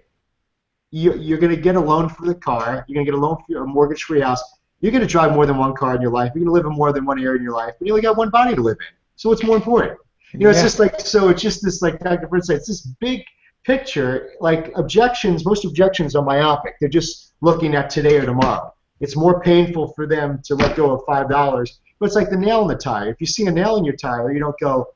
You're going to get a loan for the car. You're going to get a loan for your mortgage-free house. You're going to drive more than one car in your life. You're going to live in more than one area in your life. But you only got one body to live in. So what's more important? It's just like, so it's just this, like Dr. Fred said, it's this big picture. Like most objections are myopic. They're just looking at today or tomorrow. It's more painful for them to let go of $5. But it's like the nail in the tire. If you see a nail in your tire, you don't go,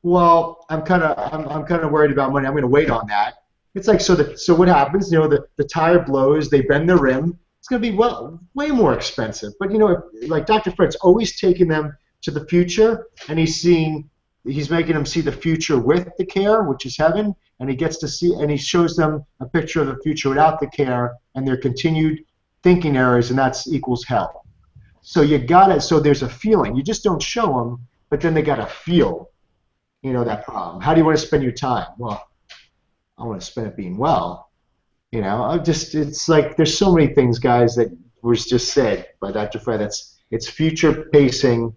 well, I'm kind of worried about money. I'm going to wait on that. It's like, so what happens? The tire blows. They bend the rim. It's going to be way more expensive. But like Dr. Fred's always taking them to the future, and he's making them see the future with the care, which is heaven, and he gets to see, and he shows them a picture of the future without the care and their continued thinking errors, and that equals hell. So so there's a feeling. You just don't show them, but then they got to feel, that problem. How do you want to spend your time? Well, I want to spend it being well. It's like there's so many things, guys, that was just said by Dr. Fred. It's future pacing,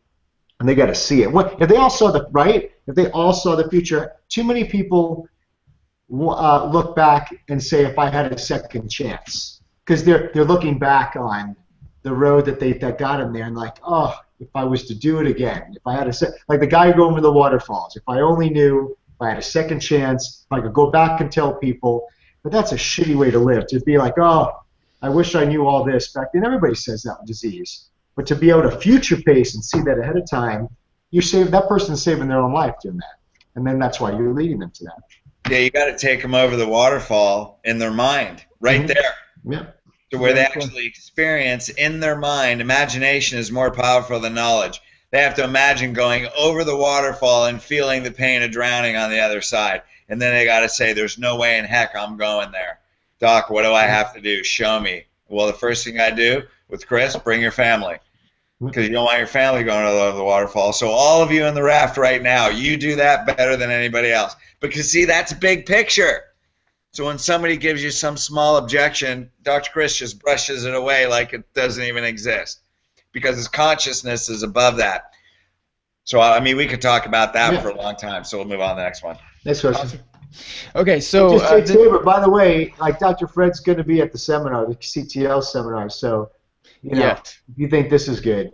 and they got to see it. If they all saw the future, too many people look back and say, if I had a second chance. Because they're looking back on the road that got them there, and like, oh, if I was to do it again, if I had like the guy going over the waterfalls, if I only knew, if I had a second chance, if I could go back and tell people. But that's a shitty way to live. To be like, oh, I wish I knew all this back then. Everybody says that with disease. But to be able to future pace and see that ahead of time, that person's saving their own life doing that, and then that's why you're leading them to that. Yeah, you got to take them over the waterfall in their mind, right there. Yeah. To where they actually experience in their mind. Imagination is more powerful than knowledge. They have to imagine going over the waterfall and feeling the pain of drowning on the other side. And then they got to say, there's no way in heck I'm going there. Doc, what do I have to do? Show me. Well, the first thing I do with Chris, bring your family. Because you don't want your family going over the waterfall. So all of you in the raft right now, you do that better than anybody else. Because, see, that's big picture. So when somebody gives you some small objection, Dr. Chris just brushes it away like it doesn't even exist because his consciousness is above that. So, I mean, we could talk about that for a long time, so we'll move on to the next one. Next question. Awesome. Okay, so... by the way, like Dr. Fred's going to be at the seminar, the CTL seminar, so, if you think this is good.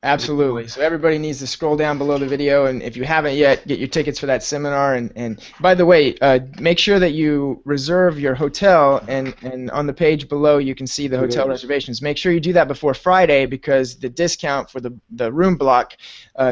Absolutely. So everybody needs to scroll down below the video, and if you haven't yet, get your tickets for that seminar. And by the way, make sure that you reserve your hotel, and on the page below you can see the hotel reservations. Make sure you do that before Friday because the discount for the room block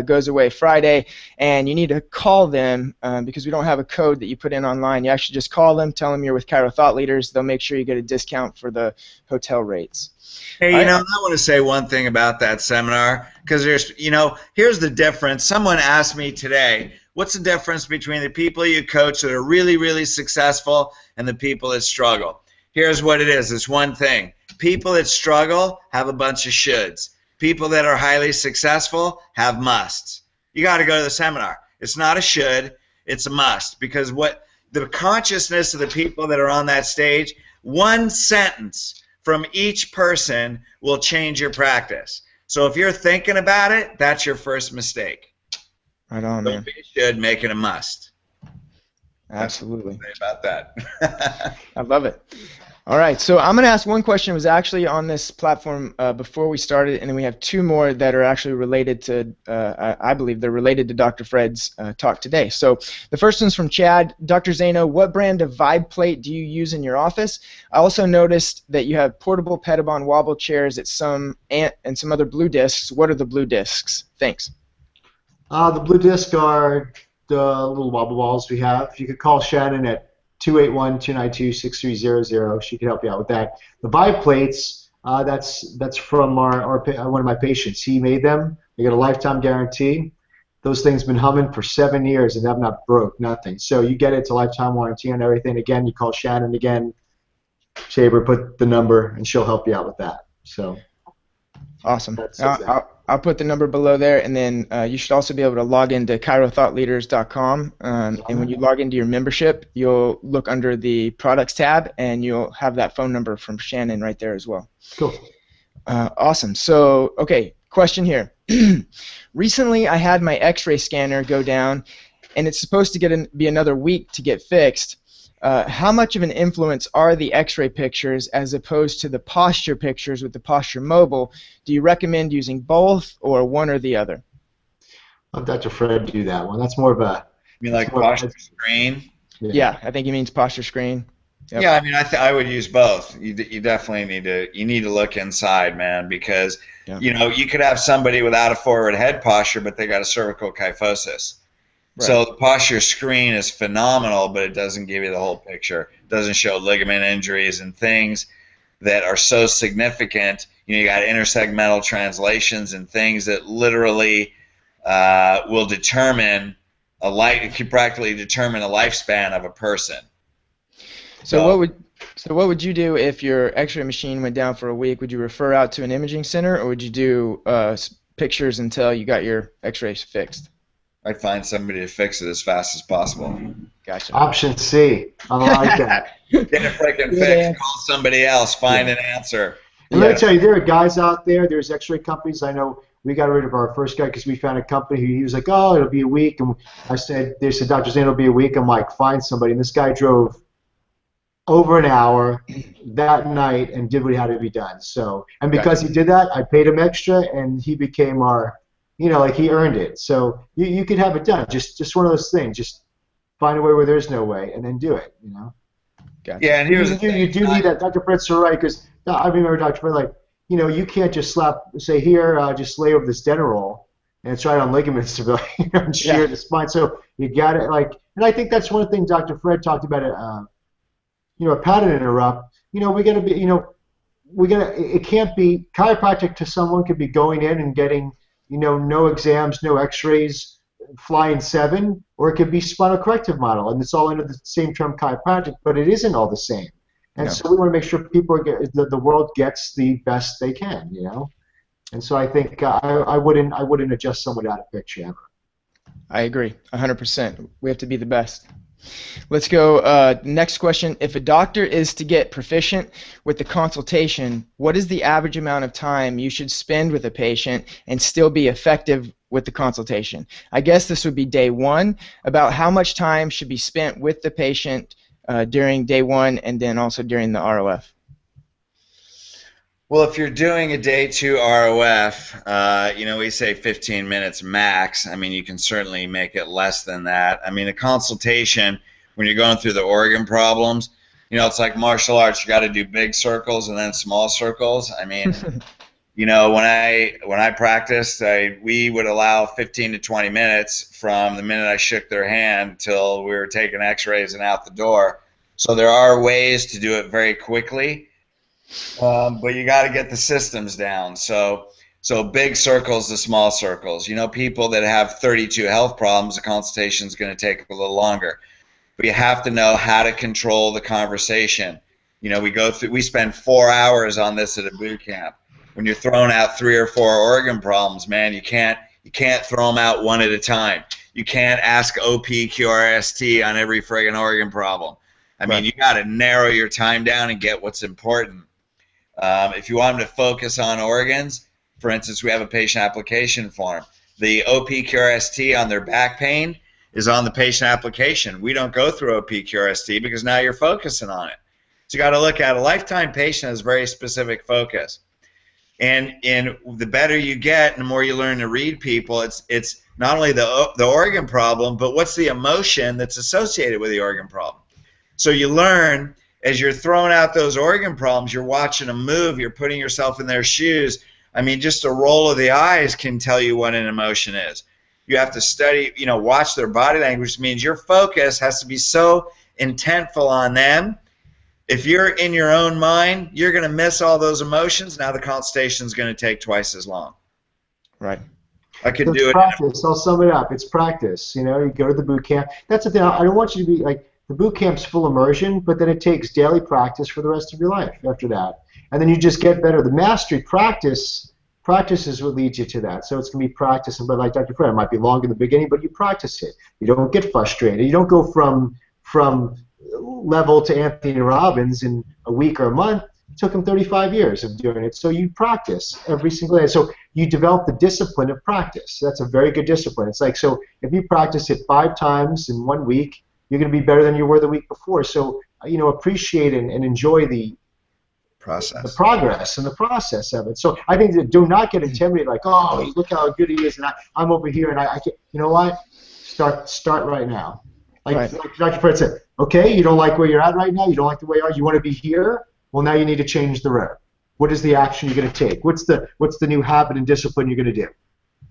goes away Friday, and you need to call them because we don't have a code that you put in online. You actually just call them, tell them you're with Cairo Thought Leaders. They'll make sure you get a discount for the hotel rates. Hey, I want to say one thing about that seminar because here's the difference. Someone asked me today, what's the difference between the people you coach that are really, really successful and the people that struggle? Here's what it is. It's one thing. People that struggle have a bunch of shoulds. People that are highly successful have musts. You got to go to the seminar. It's not a should, it's a must because what the consciousness of the people that are on that stage, one sentence from each person will change your practice. So if you're thinking about it, that's your first mistake. Right on, man. Don't be a should, make it a must. Absolutely. Say about that. I love it. All right, so I'm going to ask one question. It was actually on this platform before we started, and then we have two more that are actually related to, I believe they're related to Dr. Fred's talk today. So the first one's from Chad. Dr. Zaino, what brand of vibe plate do you use in your office? I also noticed that you have portable Pedibon wobble chairs at and some other blue discs. What are the blue discs? Thanks. The blue disc are the little wobble balls we have. You could call Shannon at 281-292-6300. She could help you out with that. The vibe plates, that's from one of my patients. He made them. They got a lifetime guarantee. Those things been humming for 7 years and have not broke, nothing. So you get it. It's a lifetime warranty on everything. Again, you call Shannon again. Shaver, put the number, and she'll help you out with that. So awesome. I'll put the number below there, and then you should also be able to log into chirothoughtleaders.com, and when you log into your membership, you'll look under the products tab, and you'll have that phone number from Shannon right there as well. Cool. Awesome. So, okay, question here. Recently, I had my X-ray scanner go down, and it's supposed to be another week to get fixed. How much of an influence are the X-ray pictures as opposed to the posture pictures with the Posture Mobile? Do you recommend using both or one or the other? I'll let Dr. Fred do that one. That's more of a... You mean like posture screen? Yeah, I think he means posture screen. Yep. Yeah, I mean, I would use both. You definitely need to look inside, man, because you could have somebody without a forward head posture, but they got a cervical kyphosis. Right. So the posture screen is phenomenal, but it doesn't give you the whole picture. It doesn't show ligament injuries and things that are so significant. You got intersegmental translations and things that literally will determine could practically determine a lifespan of a person. So what would you do if your X-ray machine went down for a week? Would you refer out to an imaging center, or would you do pictures until you got your X-rays fixed? I'd find somebody to fix it as fast as possible. Gotcha. Option C. I like that. Get a freaking fix. Call somebody else. Find an answer. And let me tell you, there are guys out there. There's X-ray companies. I know we got rid of our first guy because we found a company. He was like, "Oh, it'll be a week." And they said, "Dr. Zaino, it'll be a week." I'm like, "Find somebody." And this guy drove over an hour that night and did what had to be done. So, and because he did that, I paid him extra, and he became our. He earned it. So you could have it done. Just one of those things. Just find a way where there's no way, and then do it. Gotcha. Yeah, and here's you do need that. Dr. Fred's so right, because I remember Dr. Fred you can't just say here, just lay over this Denerol, and it's right on ligaments to and shear the spine. So you got it and I think that's one thing Dr. Fred talked about it. A pattern interrupt. We're gonna be it can't be chiropractic to someone could be going in and getting. No exams, no x-rays, flying 7, or it could be spinal corrective model, and it's all under the same term chiropractic, but it isn't all the same. And so we want to make sure the world gets the best they can, And so I think I wouldn't adjust someone out of picture ever. I agree, 100%. We have to be the best. Let's go. Next question. If a doctor is to get proficient with the consultation, what is the average amount of time you should spend with a patient and still be effective with the consultation? I guess this would be day 1. About how much time should be spent with the patient during day 1 and then also during the ROF? Well, if you're doing a day 2 ROF, we say 15 minutes max. I mean, you can certainly make it less than that. I mean, a consultation, when you're going through the organ problems, it's like martial arts. You got to do big circles and then small circles. I mean, when I practiced, we would allow 15 to 20 minutes from the minute I shook their hand till we were taking X-rays and out the door. So there are ways to do it very quickly. But you got to get the systems down. So big circles to small circles. People that have 32 health problems, the consultation is going to take a little longer. But you have to know how to control the conversation. We spend 4 hours on this at a boot camp. When you're throwing out 3 or 4 organ problems, man, you can't throw them out one at a time. You can't ask OPQRST on every friggin' organ problem. I mean, you got to narrow your time down and get what's important. If you want them to focus on organs, for instance, we have a patient application form. The OPQRST on their back pain is on the patient application. We don't go through OPQRST because now you're focusing on it. So you got to look at a lifetime patient has very specific focus. And the better you get and the more you learn to read people, it's not only the organ problem, but what's the emotion that's associated with the organ problem. So you learn as you're throwing out those organ problems, you're watching them move, you're putting yourself in their shoes. I mean, just a roll of the eyes can tell you what an emotion is. You have to study, watch their body language, which means your focus has to be so intentful on them. If you're in your own mind, you're going to miss all those emotions. Now the consultation is going to take twice as long. Right. I could do it. Practice. I'll sum it up. It's practice. You go to the boot camp. That's the thing. I don't want you to be like, the boot camp's full immersion, but then it takes daily practice for the rest of your life after that. And then you just get better. The mastery practice is what leads you to that. So it's going to be practice. But like Dr. Fred, it might be long in the beginning, but you practice it. You don't get frustrated. You don't go from level to Anthony Robbins in a week or a month. It took him 35 years of doing it. So you practice every single day. So you develop the discipline of practice. That's a very good discipline. It's like, so if you practice it 5 times in 1 week, you're going to be better than you were the week before. So, appreciate and enjoy the progress and the process of it. So I think that do not get intimidated like, oh, look how good he is, and I'm over here, and I can't. You know what? Start right now. Like Dr. Fred said, okay, you don't like where you're at right now, you don't like the way you are, you want to be here, well, now you need to change the road. What is the action you're going to take? What's the new habit and discipline you're going to do?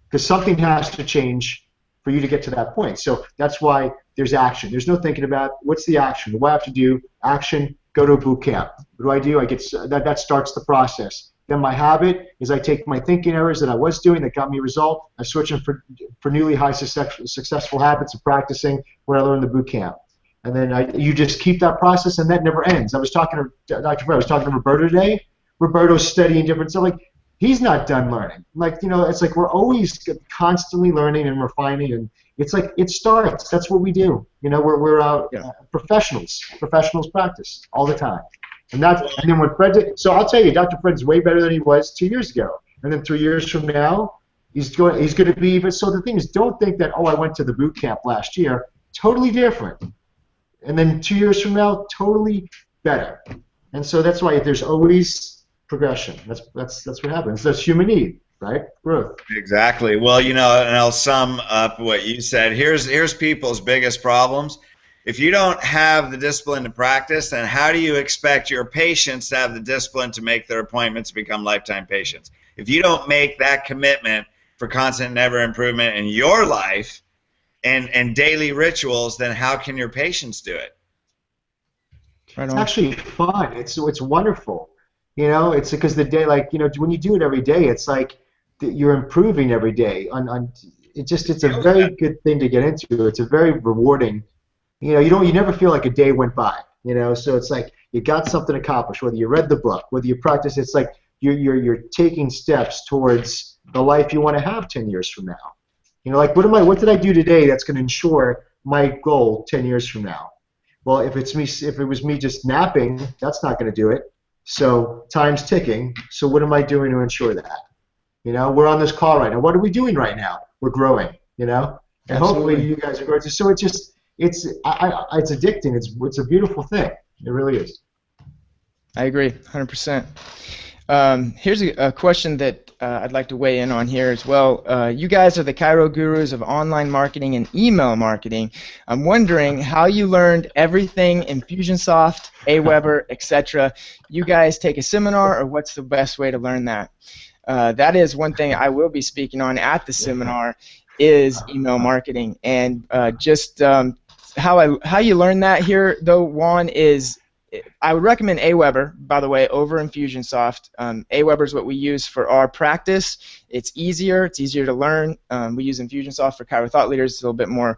Because something has to change for you to get to that point. So that's why there's action. There's no thinking about what's the action. What do I have to do? Action, go to a boot camp. What do? I get that starts the process. Then my habit is I take my thinking errors that I was doing that got me a result, I switch them for newly high successful habits of practicing where I learned the boot camp. And then you just keep that process, and that never ends. I was talking to Dr. Fred, I was talking to Roberto today. Roberto's studying different stuff. Like, he's not done learning. Like, it's like we're always constantly learning and refining, and it's like it starts. That's what we do. We're professionals. Professionals practice all the time. And then when Fred did, so I'll tell you, Dr. Fred's way better than he was 2 years ago. And then 3 years from now, he's going to be even. So the thing is, don't think that, I went to the boot camp last year. Totally different. And then 2 years from now, totally better. And so that's why there's always progression. That's what happens. That's human need, right? Growth. Exactly. Well, and I'll sum up what you said. Here's people's biggest problems. If you don't have the discipline to practice, then how do you expect your patients to have the discipline to make their appointments become lifetime patients? If you don't make that commitment for constant and ever improvement in your life and daily rituals, then how can your patients do it? It's actually fun. It's wonderful. It's because the day, when you do it every day, it's like you're improving every day. It's a very good thing to get into. It's a very rewarding. You never feel like a day went by. So it's like you got something accomplished. Whether you read the book, whether you practice, it's like you're taking steps towards the life you want to have 10 years from now. Like what did I do today that's going to ensure my goal 10 years from now? Well, if it was me just napping, that's not going to do it. So time's ticking. So what am I doing to ensure that? We're on this call right now. What are we doing right now? We're growing. And Absolutely. Hopefully you guys are growing. So it's addicting. It's a beautiful thing. It really is. I agree, 100%. Here's a question that I'd like to weigh in on here as well. You guys are the Cairo gurus of online marketing and email marketing. I'm wondering how you learned everything in Infusionsoft, Aweber, etc. You guys take a seminar, or what's the best way to learn that? That is one thing I will be speaking on at the seminar, is email marketing. And how you learn that here, though, Juan, is I would recommend Aweber, by the way, over Infusionsoft. Aweber is what we use for our practice. It's easier to learn. We use Infusionsoft for Cairo Thought Leaders. It's a little bit more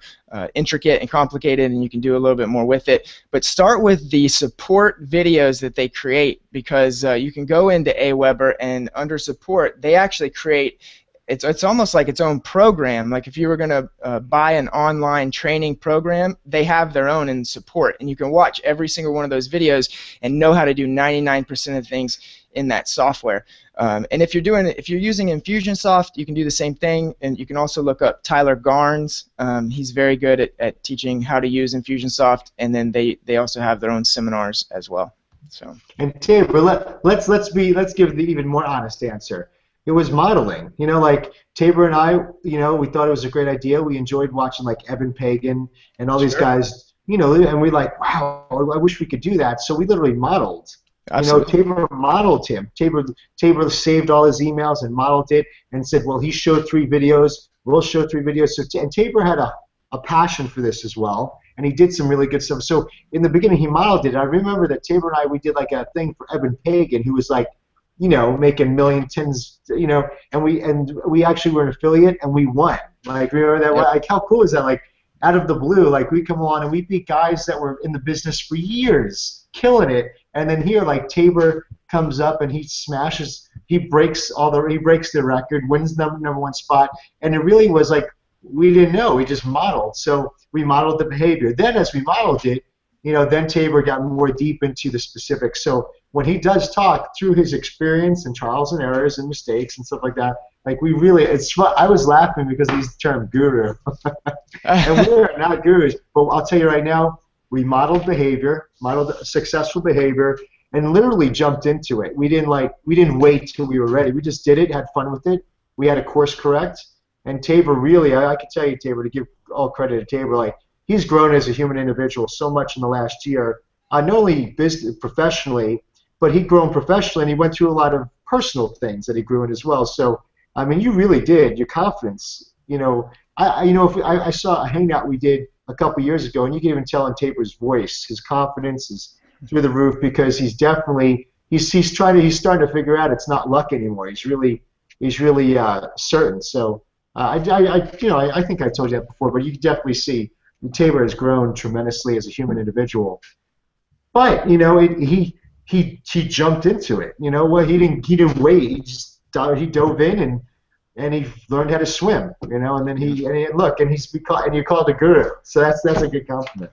intricate and complicated, and you can do a little bit more with it. But start with the support videos that they create, because you can go into Aweber, and under support, they actually create it's almost like its own program. Like if you were going to buy an online training program, they have their own in support, and you can watch every single one of those videos and know how to do 99% of things in that software. And if you're using Infusionsoft, you can do the same thing, and you can also look up Tyler Garnes. He's very good at teaching how to use Infusionsoft, and then they also have their own seminars as well. So. And Tabor, let's give the even more honest answer. It was modeling. You know, like Tabor and I, you know, we thought it was a great idea. We enjoyed watching like Evan Pagan and all these Sure. guys, you know, and we like, wow, I wish we could do that. So we literally modeled. Absolutely. You know, Tabor modeled him. Tabor saved all his emails and modeled it and said, well, he showed 3 videos. We'll show 3 videos. So, and Tabor had a passion for this as well, and he did some really good stuff. So in the beginning, he modeled it. I remember that Tabor and I, we did like a thing for Evan Pagan, who was like, you know, making million tens, you know, and we actually were an affiliate and we won. Like, remember that? Yep. Like, how cool is that? Like, out of the blue, like we come along and we beat guys that were in the business for years, killing it. And then here, like Tabor comes up and he smashes, he breaks the record, wins the number 1 spot, and it really was like we didn't know, we just modeled. So we modeled the behavior. Then as we modeled it, you know, then Tabor got more deep into the specifics. So when he does talk through his experience and trials and errors and mistakes and stuff like that, like we really, it's fun. I was laughing because he's the term guru, and we're not gurus. But I'll tell you right now, we modeled behavior, modeled successful behavior, and literally jumped into it. We didn't wait till we were ready. We just did it, had fun with it. We had a course correct, and Tabor really, I can tell you, Tabor, to give all credit to Tabor, like he's grown as a human individual so much in the last year, not only business professionally, but he'd grown professionally, and he went through a lot of personal things that he grew in as well. So, I mean, you really did. Your confidence, you know, I saw a hangout we did a couple years ago, and you can even tell in Tabor's voice, his confidence is through the roof because he's definitely he's starting to figure out it's not luck anymore. He's really certain. So I think I told you that before, but you can definitely see Tabor has grown tremendously as a human individual. But you know, he jumped into it. You know, well, he didn't wait. He dove in and he learned how to swim. You know, and then and you're called a guru. So that's a good compliment.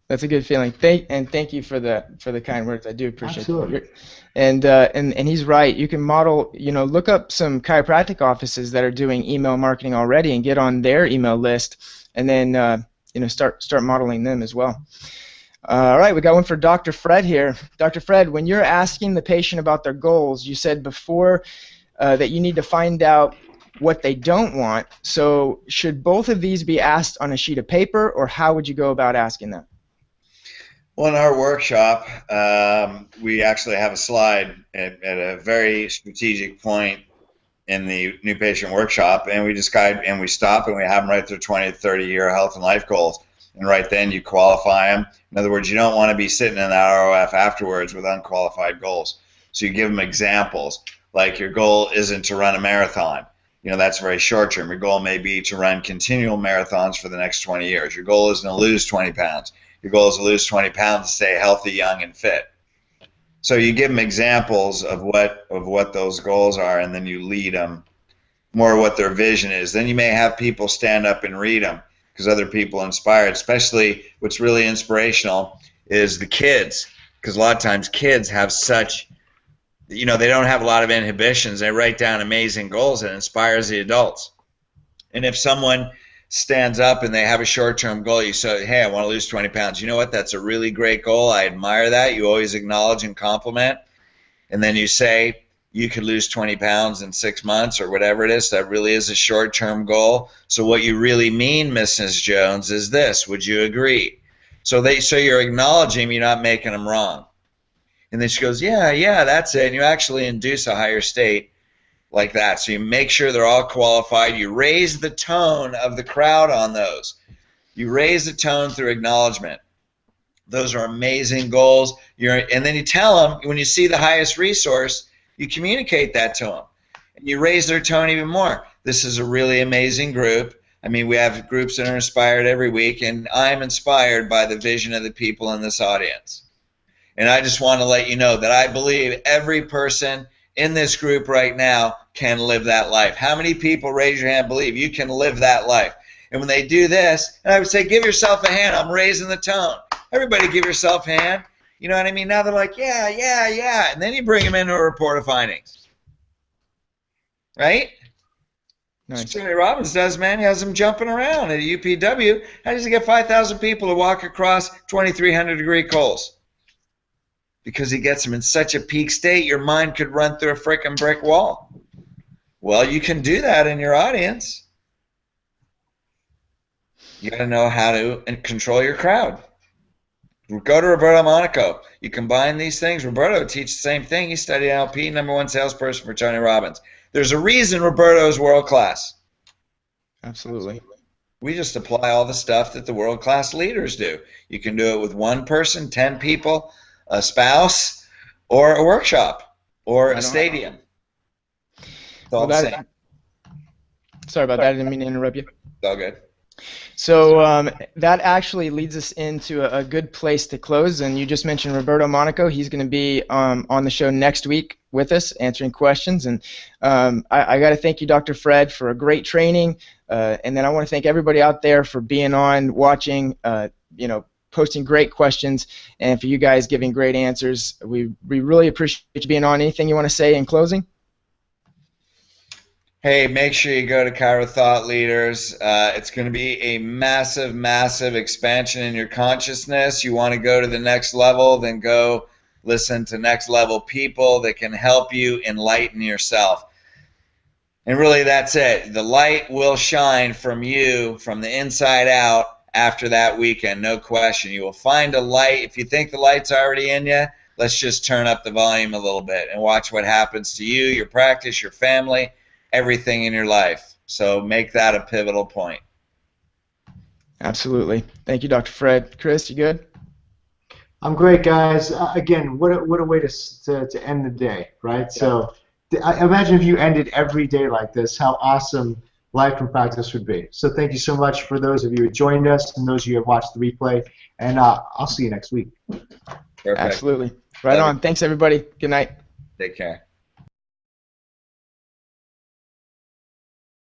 That's a good feeling. Thank you for the kind words. I do appreciate Absolutely. it. And he's right. You can model. You know, look up some chiropractic offices that are doing email marketing already and get on their email list, and then start modeling them as well. All right, we got one for Dr. Fred here. Dr. Fred, when you're asking the patient about their goals, you said before that you need to find out what they don't want. So should both of these be asked on a sheet of paper, or how would you go about asking that? Well, in our workshop, we actually have a slide at a very strategic point in the new patient workshop, and we describe and we stop and we have them write their 20 to 30-year health and life goals. And right then you qualify them. In other words, you don't want to be sitting in that ROF afterwards with unqualified goals. So you give them examples, like your goal isn't to run a marathon. You know, that's very short term. Your goal may be to run continual marathons for the next 20 years. Your goal isn't to lose 20 pounds. Your goal is to lose 20 pounds to stay healthy, young, and fit. So you give them examples of what those goals are, and then you lead them more what their vision is. Then you may have people stand up and read them because other people inspire it. Especially what's really inspirational is the kids, because a lot of times kids have such, they don't have a lot of inhibitions. They write down amazing goals and it inspires the adults. And if someone stands up and they have a short-term goal, you say, hey, I want to lose 20 pounds. You know what? That's a really great goal. I admire that. You always acknowledge and compliment. And then you say, you could lose 20 pounds in 6 months or whatever it is. That really is a short-term goal. So what you really mean, Mrs. Jones, is this. Would you agree? So you're acknowledging, you're not making them wrong. And then she goes, yeah, that's it. And you actually induce a higher state like that. So you make sure they're all qualified. You raise the tone of the crowd on those. You raise the tone through acknowledgement. Those are amazing goals. And then you tell them, when you see the highest resource, you communicate that to them. And you raise their tone even more. This is a really amazing group. I mean, we have groups that are inspired every week, and I'm inspired by the vision of the people in this audience. And I just want to let you know that I believe every person in this group right now can live that life. How many people, raise your hand, believe you can live that life? And when they do this, and I would say, give yourself a hand. I'm raising the tone. Everybody give yourself a hand. You know what I mean? Now they're like, yeah. And then you bring them into a report of findings. Right? Nice. Tony Robbins does, man. He has them jumping around at UPW. How does he get 5,000 people to walk across 2,300-degree coals? because he gets them in such a peak state, your mind could run through a freaking brick wall. Well, you can do that in your audience. You got to know how to control your crowd. Go to Roberto Monaco. You combine these things. Roberto teaches the same thing. He studied NLP, #1 salesperson for Tony Robbins. There's a reason Roberto is world class. Absolutely. We just apply all the stuff that the world class leaders do. You can do it with one person, 10 people, a spouse, or a workshop, or a stadium. It's all the same. Sorry about that. I didn't mean to interrupt you. It's all good. So that actually leads us into a good place to close. And you just mentioned Roberto Monaco. He's going to be on the show next week with us, answering questions. And I got to thank you, Dr. Fred, for a great training. And then I want to thank everybody out there for being on, watching, posting great questions, and for you guys giving great answers. We really appreciate you being on. Anything you want to say in closing? Hey, make sure you go to Cairo Thought Leaders. It's going to be a massive, massive expansion in your consciousness. You want to go to the next level, then go listen to next level people that can help you enlighten yourself. And really, that's it. The light will shine from you, from the inside out, after that weekend, no question. You will find a light. If you think the light's already in you, let's just turn up the volume a little bit and watch what happens to you, your practice, your family, everything in your life. So make that a pivotal point. Absolutely. Thank you, Dr. Fred. Chris, you good? I'm great, guys. Again, what a way to end the day, right? Yeah. So imagine if you ended every day like this, how awesome life and practice would be. So thank you so much for those of you who joined us and those of you who have watched the replay. And I'll see you next week. Perfect. Absolutely. Right on. Thanks, everybody. Good night. Take care.